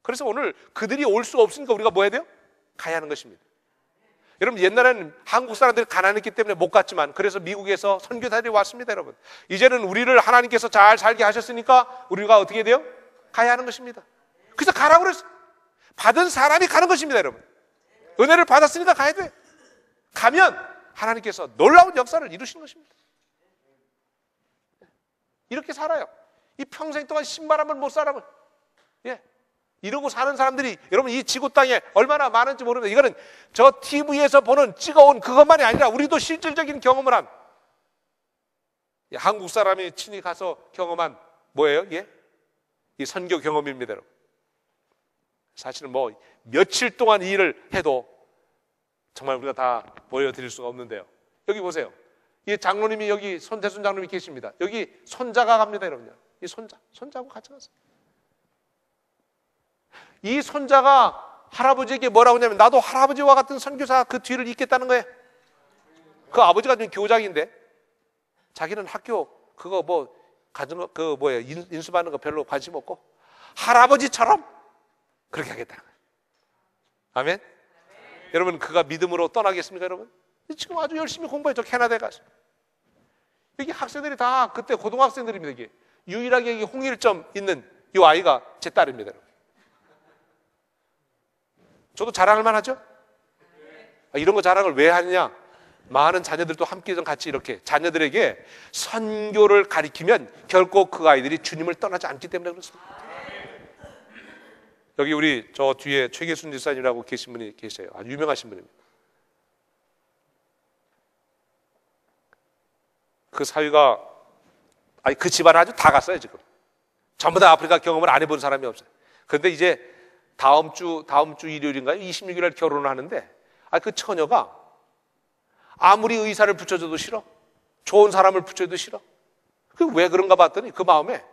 D: 그래서 오늘 그들이 올 수 없으니까 우리가 뭐 해야 돼요? 가야 하는 것입니다. 여러분, 옛날에는 한국 사람들이 가난했기 때문에 못 갔지만, 그래서 미국에서 선교사들이 왔습니다, 여러분. 이제는 우리를 하나님께서 잘 살게 하셨으니까 우리가 어떻게 돼요? 가야 하는 것입니다. 그래서 가라고 그랬어요. 받은 사람이 가는 것입니다, 여러분. 은혜를 받았으니까 가야 돼. 가면 하나님께서 놀라운 역사를 이루시는 것입니다. 이렇게 살아요. 이 평생 동안 신발 한 번 못 살아요. 예. 이러고 사는 사람들이 여러분 이 지구 땅에 얼마나 많은지 모릅니다. 이거는 저 TV에서 보는 찍어온 그것만이 아니라 우리도 실질적인 경험을 한, 한국 사람이 친히 가서 경험한 뭐예요? 예? 이 선교 경험입니다, 여러분. 사실은 뭐 며칠 동안 이 일을 해도 정말 우리가 다 보여드릴 수가 없는데요. 여기 보세요. 이 장로님이 여기 손대순 장로님이 계십니다. 여기 손자가 갑니다, 여러분요. 이 손자하고 같이 갔어요. 이 손자가 할아버지에게 뭐라고 하냐면, 나도 할아버지와 같은 선교사 그 뒤를 잇겠다는 거예요. 그 아버지가 좀 교장인데 자기는 학교 그거 뭐 가진 거 그 뭐예요, 인수받는 거 별로 관심 없고 할아버지처럼 그렇게 하겠다는 거예요. 아멘. 여러분, 그가 믿음으로 떠나겠습니까, 여러분? 지금 아주 열심히 공부해서 캐나다에 가서. 여기 학생들이 다 그때 고등학생들입니다. 이게 유일하게 여기 홍일점 있는 이 아이가 제 딸입니다, 여러분. 저도 자랑할 만하죠? 이런 거 자랑을 왜 하느냐? 많은 자녀들도 함께 좀 같이 이렇게 자녀들에게 선교를 가리키면 결코 그 아이들이 주님을 떠나지 않기 때문에 그렇습니다. 여기 우리 저 뒤에 최계순 지사님이라고 계신 분이 계세요. 아주 유명하신 분입니다. 그 사위가, 아니 그 집안은 아주 다 갔어요, 지금. 전부 다 아프리카 경험을 안 해본 사람이 없어요. 그런데 이제 다음 주 일요일인가요? 26일 날 결혼을 하는데, 그 처녀가 아무리 의사를 붙여줘도 싫어. 좋은 사람을 붙여줘도 싫어. 왜 그런가 봤더니 그 마음에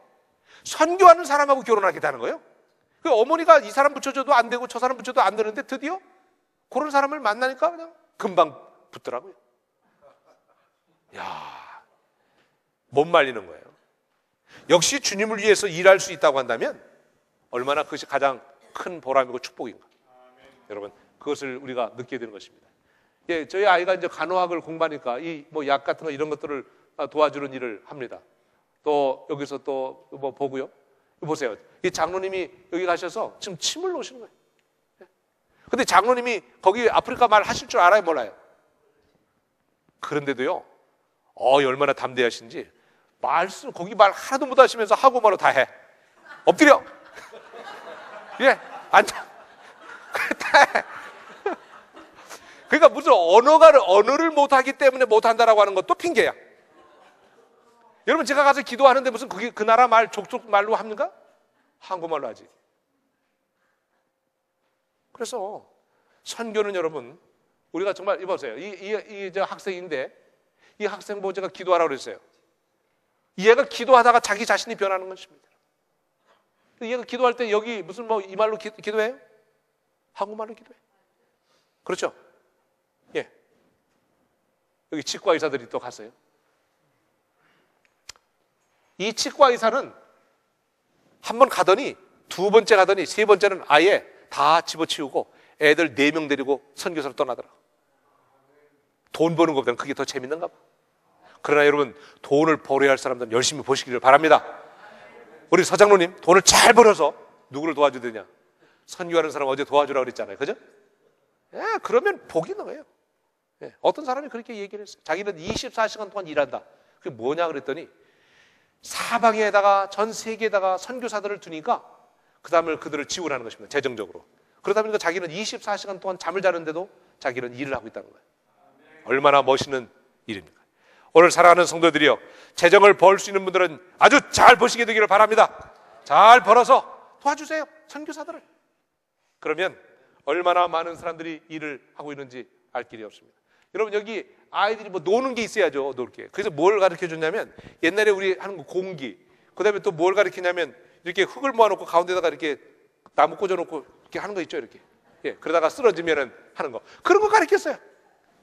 D: 선교하는 사람하고 결혼하겠다는 거예요. 그 어머니가 이 사람 붙여줘도 안 되고 저 사람 붙여도 안 되는데 드디어 그런 사람을 만나니까 그냥 금방 붙더라고요. 야, 못 말리는 거예요. 역시 주님을 위해서 일할 수 있다고 한다면 얼마나 그것이 가장 큰 보람이고 축복인가. 여러분, 그것을 우리가 느끼게 되는 것입니다. 예, 저희 아이가 이제 간호학을 공부하니까 이 뭐 약 같은 거 이런 것들을 도와주는 일을 합니다. 또 여기서 또 뭐 보고요. 보세요. 이 장로님이 여기 가셔서 지금 침을 놓으시는 거예요. 근데 장로님이 거기 아프리카 말 하실 줄 알아요, 몰라요? 그런데도요, 얼마나 담대하신지 말씀 거기 말 하나도 못 하시면서 하고 말로 다 해. 엎드려. 예, 앉아. 다 해. 그러니까 무슨 언어를 못하기 때문에 못한다라고 하는 것도 핑계야. 여러분, 제가 가서 기도하는데 무슨 그게 그 나라 말 족족 말로 합니까? 한국말로 하지. 그래서 선교는 여러분, 우리가 정말 이보세요. 저 학생인데 이 학생 보고 제가 기도하라고 그랬어요. 얘가 기도하다가 자기 자신이 변하는 것입니다. 얘가 기도할 때 여기 무슨 뭐 이 말로 기도해요? 한국말로 기도해. 그렇죠? 예. 여기 치과 의사들이 또 갔어요. 이 치과 의사는 한 번 가더니 두 번째 가더니 세 번째는 아예 다 집어치우고 애들 4명 데리고 선교사로 떠나더라. 돈 버는 것보다는 그게 더 재밌는가 봐. 그러나 여러분, 돈을 벌어야 할 사람들은 열심히 버시기를 바랍니다. 우리 서장로님, 돈을 잘 벌어서 누구를 도와주느냐? 선교하는 사람 어제 도와주라고 그랬잖아요. 그죠? 예, 그러면 복이 나와요. 예, 어떤 사람이 그렇게 얘기를 했어요. 자기는 24시간 동안 일한다. 그게 뭐냐 그랬더니 사방에다가 전 세계에다가 선교사들을 두니까 그 다음에 그들을 지원하는 것입니다. 재정적으로. 그러다 보니까 자기는 24시간 동안 잠을 자는데도 자기는 일을 하고 있다는 거예요. 얼마나 멋있는 일입니까? 오늘 사랑하는 성도들이여, 재정을 벌 수 있는 분들은 아주 잘 버시게 되기를 바랍니다. 잘 벌어서 도와주세요, 선교사들을. 그러면 얼마나 많은 사람들이 일을 하고 있는지 알 길이 없습니다. 여러분, 여기 아이들이 뭐 노는 게 있어야죠. 놀 게. 그래서 뭘 가르쳐 줬냐면, 옛날에 우리 하는 거 공기, 그 다음에 또 뭘 가르치냐면 이렇게 흙을 모아놓고 가운데다가 이렇게 나무 꽂아놓고 이렇게 하는 거 있죠. 이렇게. 예, 그러다가 쓰러지면은 하는 거, 그런 거 가르쳤어요.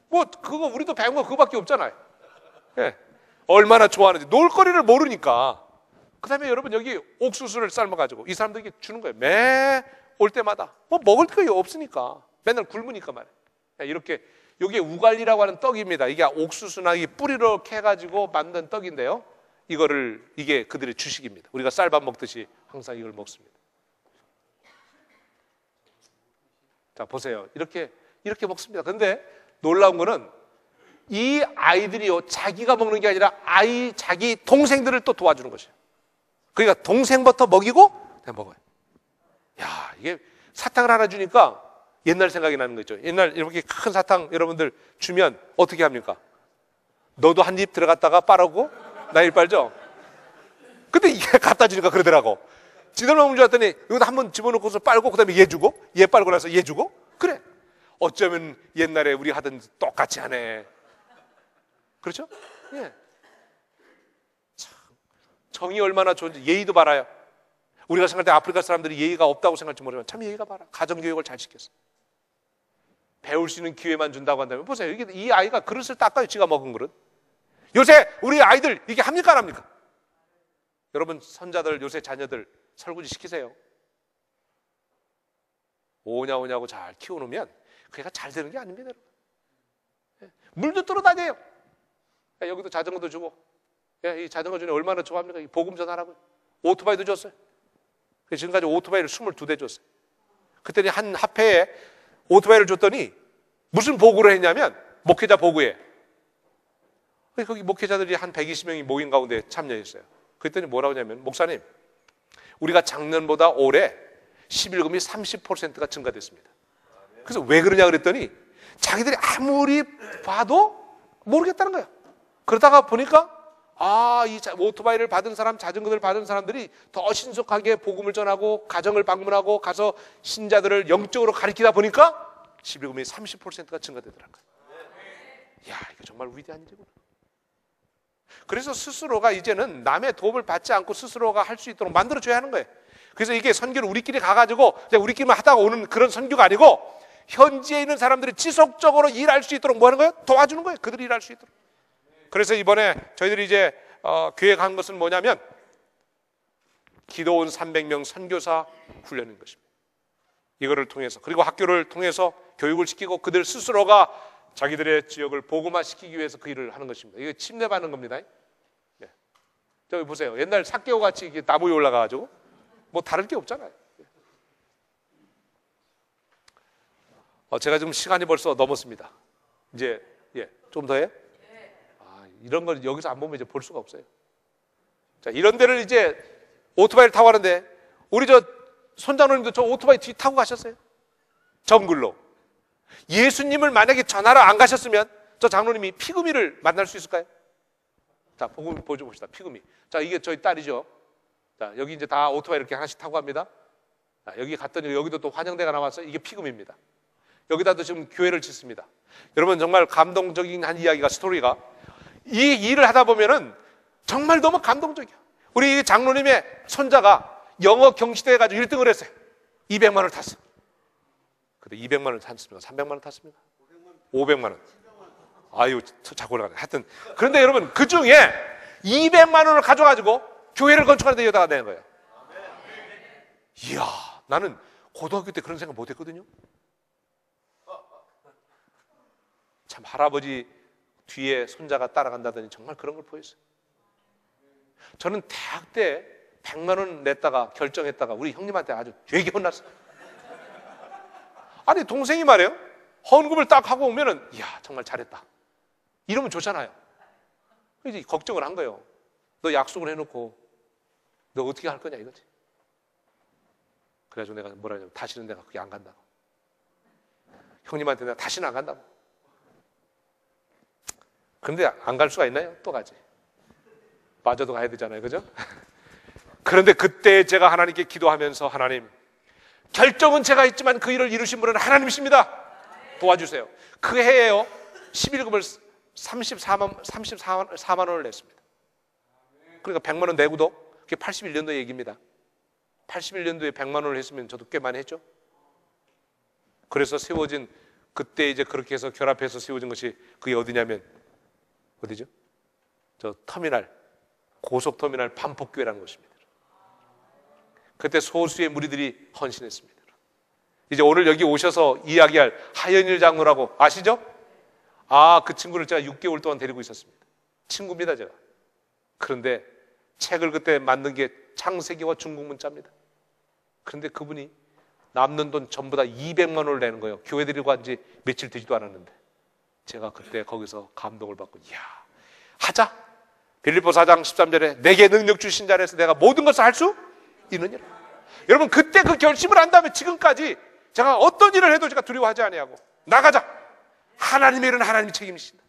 D: 뭐 그거 우리도 배운 거 그거밖에 없잖아요. 예, 얼마나 좋아하는지. 놀거리를 모르니까. 그 다음에 여러분, 여기 옥수수를 삶아가지고 이 사람들에게 주는 거예요. 매 올 때마다. 뭐 먹을 게 없으니까 맨날 굶으니까 말이에요. 이렇게, 이게 우갈리라고 하는 떡입니다. 이게 옥수수나 이 뿌리로 캐가지고 만든 떡인데요, 이게 그들의 주식입니다. 우리가 쌀밥 먹듯이 항상 이걸 먹습니다. 자, 보세요. 이렇게 먹습니다. 근데 놀라운 거는 이 아이들이요, 자기가 먹는 게 아니라 자기 동생들을 또 도와주는 것이에요. 그러니까 동생부터 먹이고 그냥 먹어요. 야, 이게 사탕을 하나 주니까 옛날 생각이 나는 거죠. 옛날 이렇게 큰 사탕 여러분들 주면 어떻게 합니까? 너도 한 입 들어갔다가 빠르고 나 입 빨죠? 근데 이게 갖다 주니까 그러더라고. 지들 먹는 줄 알았더니 이거 한번 집어넣고서 빨고 그 다음에 얘 주고, 얘 빨고 나서 얘 주고. 그래, 어쩌면 옛날에 우리 하던 똑같이 하네. 그렇죠? 예. 참, 정이 얼마나 좋은지. 예의도 바라요. 우리가 생각할 때 아프리카 사람들이 예의가 없다고 생각할지 모르지만 참 예의가 바라. 가정교육을 잘 시켰어. 배울 수 있는 기회만 준다고 한다면, 보세요. 이 아이가 그릇을 닦아요. 지가 먹은 그릇. 요새 우리 아이들 이게 합니까 안 합니까? 여러분, 손자들, 요새 자녀들 설거지 시키세요. 오냐고 잘 키워놓으면 그애가 잘 되는 게 아닙니다. 여러분. 물도 뚫어다녀요. 여기도 자전거도 주고. 이 자전거 주니 얼마나 좋아합니까? 복음 전하라고. 오토바이도 줬어요. 지금까지 오토바이를 22대 줬어요. 그때는 한 합회에 오토바이를 줬더니 무슨 보고를 했냐면, 목회자 보고에. 거기 목회자들이 한 120명이 모인 가운데 참여했어요. 그랬더니 뭐라고 하냐면, 목사님, 우리가 작년보다 올해 11금이 30%가 증가됐습니다. 그래서 왜 그러냐 그랬더니 자기들이 아무리 봐도 모르겠다는 거예요. 그러다가 보니까 이 오토바이를 받은 사람, 자전거를 받은 사람들이 더 신속하게 복음을 전하고 가정을 방문하고 가서 신자들을 영적으로 가리키다 보니까 11금이 30%가 증가되더라고요. 이야, 이거 정말 위대한 일이구나. 그래서 스스로가 이제는 남의 도움을 받지 않고 스스로가 할 수 있도록 만들어줘야 하는 거예요. 그래서 이게 선교를 우리끼리 가가지고 그냥 우리끼리만 하다가 오는 그런 선교가 아니고, 현지에 있는 사람들이 지속적으로 일할 수 있도록 뭐 하는 거예요? 도와주는 거예요. 그들이 일할 수 있도록. 그래서 이번에 저희들이 이제 계획한 것은 뭐냐면, 기도 온 300명 선교사 훈련인 것입니다. 이거를 통해서, 그리고 학교를 통해서 교육을 시키고 그들 스스로가 자기들의 지역을 복음화시키기 위해서 그 일을 하는 것입니다. 이게 침례받는 겁니다. 네. 저기 보세요. 옛날 삭개오 같이 이렇게 나무에 올라가가지고 뭐 다를 게 없잖아요. 제가 지금 시간이 벌써 넘었습니다. 이제 좀 더 해? 이런 걸 여기서 안 보면 이제 볼 수가 없어요. 자, 이런 데를 이제 오토바이를 타고 가는데, 우리 저 손장로님도 저 오토바이 뒤 타고 가셨어요. 정글로. 예수님을 만약에 전하러 안 가셨으면 저 장로님이 피그미를 만날 수 있을까요? 자, 보죠 봅시다. 피그미. 자, 이게 저희 딸이죠. 자, 여기 이제 다 오토바이 이렇게 하나씩 타고 갑니다. 자, 여기 갔더니 여기도 또 환영대가 나와서 이게 피금입니다. 여기다도 지금 교회를 짓습니다. 여러분 정말 감동적인 한 이야기가 스토리가 이 일을 하다 보면은 정말 너무 감동적이야. 우리 장로님의 손자가 영어 경시대 해가지고 1등을 했어요. 200만 원을 탔어. 근데 200만 원을 탔습니까? 300만 원 탔습니까? 500만 원. 아유, 자꾸 올라가네. 하여튼 그런데 여러분 그 중에 200만 원을 가져가지고 교회를 건축하는 데 여다가 내는 거예요. 이야, 나는 고등학교 때 그런 생각 못 했거든요. 참 할아버지 뒤에 손자가 따라간다더니 정말 그런 걸 보였어요. 저는 대학 때 100만 원 냈다가 결정했다가 우리 형님한테 아주 되게 혼났어요. 아니 동생이 말해요. 헌금을 딱 하고 오면은 이야 정말 잘했다. 이러면 좋잖아요. 이제 걱정을 한 거예요. 너 약속을 해놓고 너 어떻게 할 거냐 이거지. 그래가지고 내가 뭐라 하냐면 다시는 내가 그게 안 간다고. 형님한테 내가 다시는 안 간다고. 근데 안 갈 수가 있나요? 또 가지. 빠져도 가야 되잖아요. 그죠? 그런데 그때 제가 하나님께 기도하면서 하나님 결정은 제가 했지만 그 일을 이루신 분은 하나님이십니다. 도와주세요. 그 해에요 11급을 34만 원을 냈습니다. 그러니까 100만 원 내고도 그게 81년도 얘기입니다. 81년도에 100만 원을 했으면 저도 꽤 많이 했죠. 그래서 세워진 그때 이제 그렇게 해서 결합해서 세워진 것이 그게 어디냐면 어디죠? 저 터미널 고속터미널 반복교회라는 것입니다. 그때 소수의 무리들이 헌신했습니다. 이제 오늘 여기 오셔서 이야기할 하연일 장로라고 아시죠? 아, 그 친구를 제가 6개월 동안 데리고 있었습니다. 친구입니다, 제가. 그런데 책을 그때 만든 게 창세기와 중국문자입니다. 그런데 그분이 남는 돈 전부 다 200만 원을 내는 거예요. 교회 데리고 간 지 며칠 되지도 않았는데 제가 그때 거기서 감동을 받고 이야, 하자. 빌립보 4장 13절에 내게 능력 주신 자 안에서 내가 모든 것을 할 수 있느니라. 여러분 그때 그 결심을 한 다음에 지금까지 제가 어떤 일을 해도 제가 두려워하지 아니하고 나가자. 하나님의 일은 하나님이 책임지신다.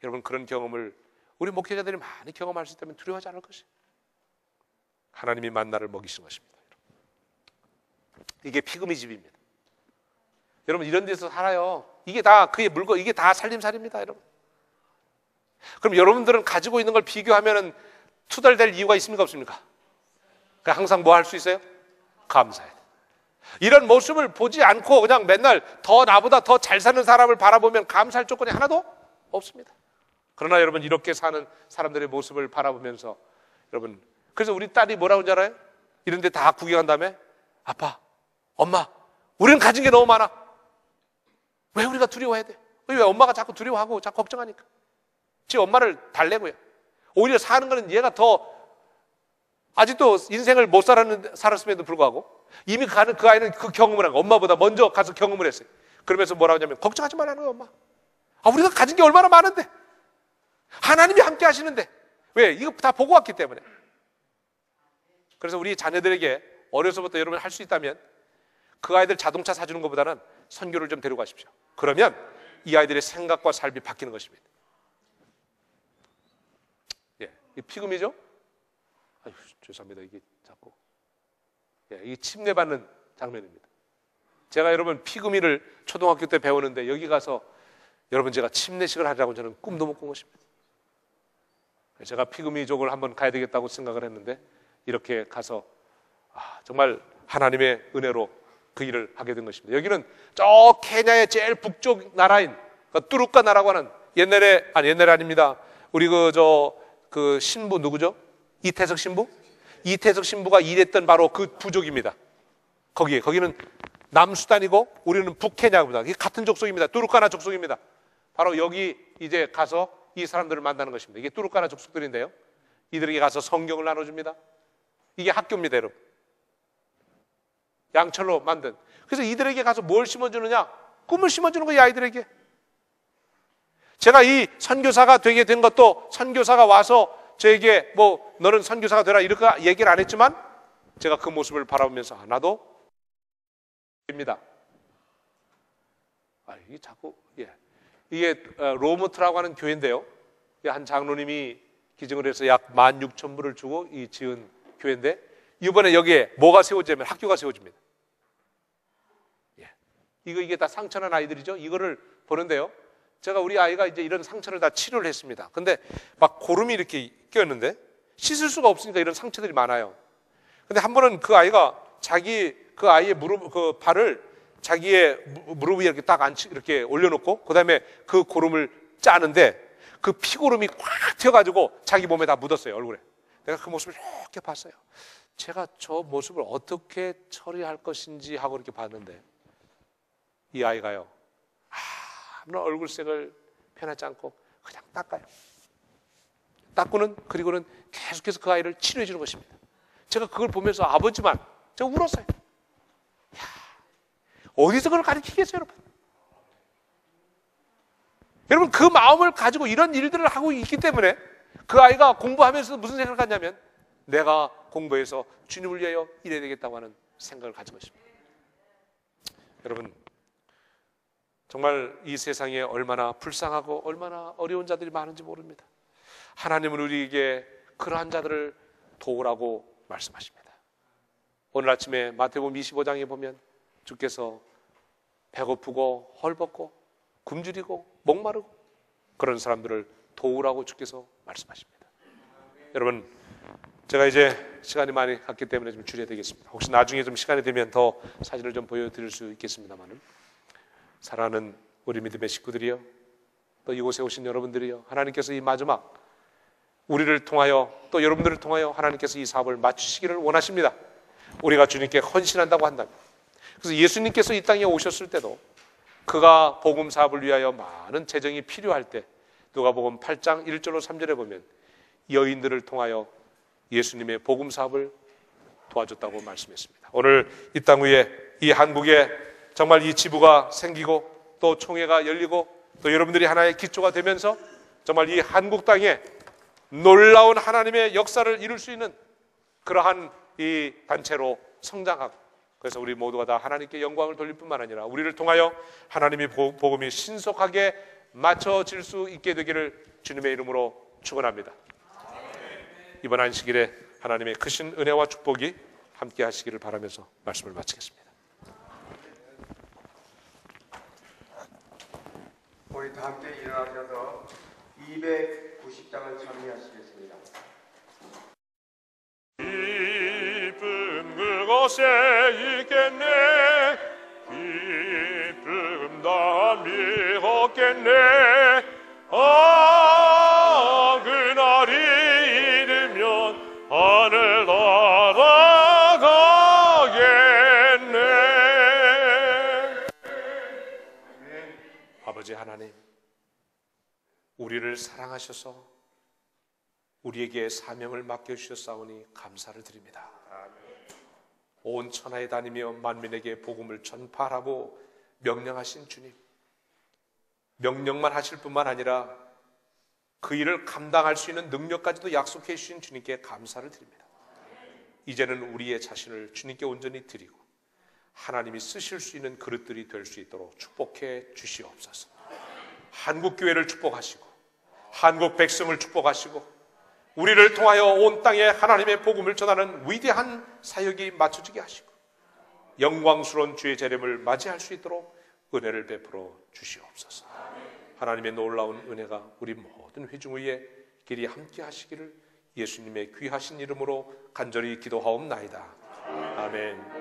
D: 여러분 그런 경험을 우리 목회자들이 많이 경험할 수 있다면 두려워하지 않을 것이에요. 하나님이 만나를 먹이신 것입니다. 이게 피금이 집입니다. 여러분 이런 데서 살아요. 이게 다 그의 물건, 이게 다 살림살이입니다, 여러분. 그럼 여러분들은 가지고 있는 걸 비교하면은 투덜댈 이유가 있습니까, 없습니까? 그러니까 항상 뭐 할 수 있어요? 감사해야 돼. 이런 모습을 보지 않고 그냥 맨날 더 나보다 더 잘 사는 사람을 바라보면 감사할 조건이 하나도 없습니다. 그러나 여러분 이렇게 사는 사람들의 모습을 바라보면서 여러분 그래서 우리 딸이 뭐라고 하는지 알아요? 이런 데 다 구경한 다음에 아빠, 엄마, 우리는 가진 게 너무 많아. 왜 우리가 두려워해야 돼? 왜 엄마가 자꾸 두려워하고 자꾸 걱정하니까? 지 엄마를 달래고요. 오히려 사는 거는 얘가 더 아직도 인생을 못 살았음에도 불구하고 이미 가는 그 아이는 그 경험을 한 거. 엄마보다 먼저 가서 경험을 했어요. 그러면서 뭐라고 하냐면 걱정하지 말라는 거예요, 엄마. 아, 우리가 가진 게 얼마나 많은데. 하나님이 함께 하시는데. 왜? 이거 다 보고 왔기 때문에. 그래서 우리 자녀들에게 어려서부터 여러분 할 수 있다면 그 아이들 자동차 사주는 것보다는 선교를 좀 데리고 가십시오. 그러면 이 아이들의 생각과 삶이 바뀌는 것입니다. 예, 이 피금이죠? 아유, 죄송합니다. 이게 자꾸. 예, 이게 침례받는 장면입니다. 제가 여러분 피금이를 초등학교 때 배우는데 여기 가서 여러분 제가 침례식을 하려고 저는 꿈도 못 꾼 것입니다. 제가 피금이족을 한번 가야 되겠다고 생각을 했는데 이렇게 가서 정말 하나님의 은혜로 그 일을 하게 된 것입니다. 여기는 저 케냐의 제일 북쪽 나라인 뚜루카 나라고 하는 옛날에 아닙니다. 우리 그 신부 누구죠? 이태석 신부? 이태석 신부가 일했던 바로 그 부족입니다. 거기는 남수단이고 우리는 북케냐입니다. 같은 족속입니다. 뚜루카나 족속입니다. 바로 여기 이제 가서 이 사람들을 만나는 것입니다. 이게 뚜루카나 족속들인데요. 이들에게 가서 성경을 나눠줍니다. 이게 학교입니다, 여러분. 양철로 만든. 그래서 이들에게 가서 뭘 심어주느냐? 꿈을 심어주는 거예요, 아이들에게. 제가 이 선교사가 되게 된 것도 선교사가 와서 저에게 뭐 너는 선교사가 되라 이렇게 얘기를 안 했지만 제가 그 모습을 바라보면서 나도 입니다. 이게 자꾸 이게 로모트라고 하는 교회인데요. 한 장로님이 기증을 해서 약 16,000불을 주고 이 지은 교회인데 이번에 여기에 뭐가 세워지면 학교가 세워집니다. 예. 이게 다 상처난 아이들이죠. 이거를 보는데요. 제가 우리 아이가 이제 이런 상처를 다 치료를 했습니다. 근데 막 고름이 이렇게 껴있는데 씻을 수가 없으니까 이런 상처들이 많아요. 근데 한 번은 그 아이가 그 아이의 발을 자기의 무릎 위에 이렇게 딱 이렇게 올려놓고 그 다음에 그 고름을 짜는데 그 피고름이 꽉 튀어가지고 자기 몸에 다 묻었어요, 얼굴에. 내가 그 모습을 이렇게 봤어요. 제가 저 모습을 어떻게 처리할 것인지 하고 이렇게 봤는데 이 아이가요, 아무런 얼굴색을 편하지 않고 그냥 닦아요. 닦고는 그리고는 계속해서 그 아이를 치료해 주는 것입니다. 제가 그걸 보면서 아버지만 제가 울었어요. 야, 어디서 그걸 가르치겠어요, 여러분? 여러분, 그 마음을 가지고 이런 일들을 하고 있기 때문에 그 아이가 공부하면서 무슨 생각을 갖냐면 내가 공부해서 주님을 위하여 일해야 되겠다고 하는 생각을 가진 것입니다. 여러분, 정말 이 세상에 얼마나 불쌍하고 얼마나 어려운 자들이 많은지 모릅니다. 하나님은 우리에게 그러한 자들을 도우라고 말씀하십니다. 오늘 아침에 마태복음 25장에 보면 주께서 배고프고 헐벗고 굶주리고 목마르고 그런 사람들을 도우라고 주께서 말씀하십니다. 여러분, 제가 이제 시간이 많이 갔기 때문에 좀 줄여야 되겠습니다. 혹시 나중에 좀 시간이 되면 더 사진을 좀 보여드릴 수 있겠습니다만은, 사랑하는 우리 믿음의 식구들이요, 또 이곳에 오신 여러분들이요, 하나님께서 이 마지막 우리를 통하여 또 여러분들을 통하여 하나님께서 이 사업을 마치시기를 원하십니다. 우리가 주님께 헌신한다고 한다면. 그래서 예수님께서 이 땅에 오셨을 때도 그가 복음 사업을 위하여 많은 재정이 필요할 때 누가복음 8장 1절로 3절에 보면 여인들을 통하여 예수님의 복음 사업을 도와줬다고 말씀했습니다. 오늘 이 땅 위에 이 한국에 정말 이 지부가 생기고 또 총회가 열리고 또 여러분들이 하나의 기초가 되면서 정말 이 한국 땅에 놀라운 하나님의 역사를 이룰 수 있는 그러한 이 단체로 성장하고, 그래서 우리 모두가 다 하나님께 영광을 돌릴 뿐만 아니라 우리를 통하여 하나님의 복음이 신속하게 맞춰질 수 있게 되기를 주님의 이름으로 축원합니다. 이번 안식일에 하나님의 크신 은혜와 축복이 함께 하시기를 바라면서 말씀을 마치겠습니다.
C: 우리 다 함께 일어나셔서 290장을 찬미하시겠습니다.
B: 기쁨 그곳에 있겠네, 기쁨 담이 없겠네. 그날이 이르면 하늘 날아가겠네.
D: 아버지 하나님, 우리를 사랑하셔서 우리에게 사명을 맡겨주셨사오니 감사를 드립니다. 온 천하에 다니며 만민에게 복음을 전파하라고 명령하신 주님, 명령만 하실 뿐만 아니라 그 일을 감당할 수 있는 능력까지도 약속해 주신 주님께 감사를 드립니다. 이제는 우리의 자신을 주님께 온전히 드리고 하나님이 쓰실 수 있는 그릇들이 될 수 있도록 축복해 주시옵소서. 한국교회를 축복하시고 한국 백성을 축복하시고 우리를 통하여 온 땅에 하나님의 복음을 전하는 위대한 사역이 맞춰지게 하시고 영광스러운 주의 재림을 맞이할 수 있도록 은혜를 베풀어 주시옵소서. 하나님의 놀라운 은혜가 우리 모든 회중 위에 길이 함께 하시기를 예수님의 귀하신 이름으로 간절히 기도하옵나이다. 아멘.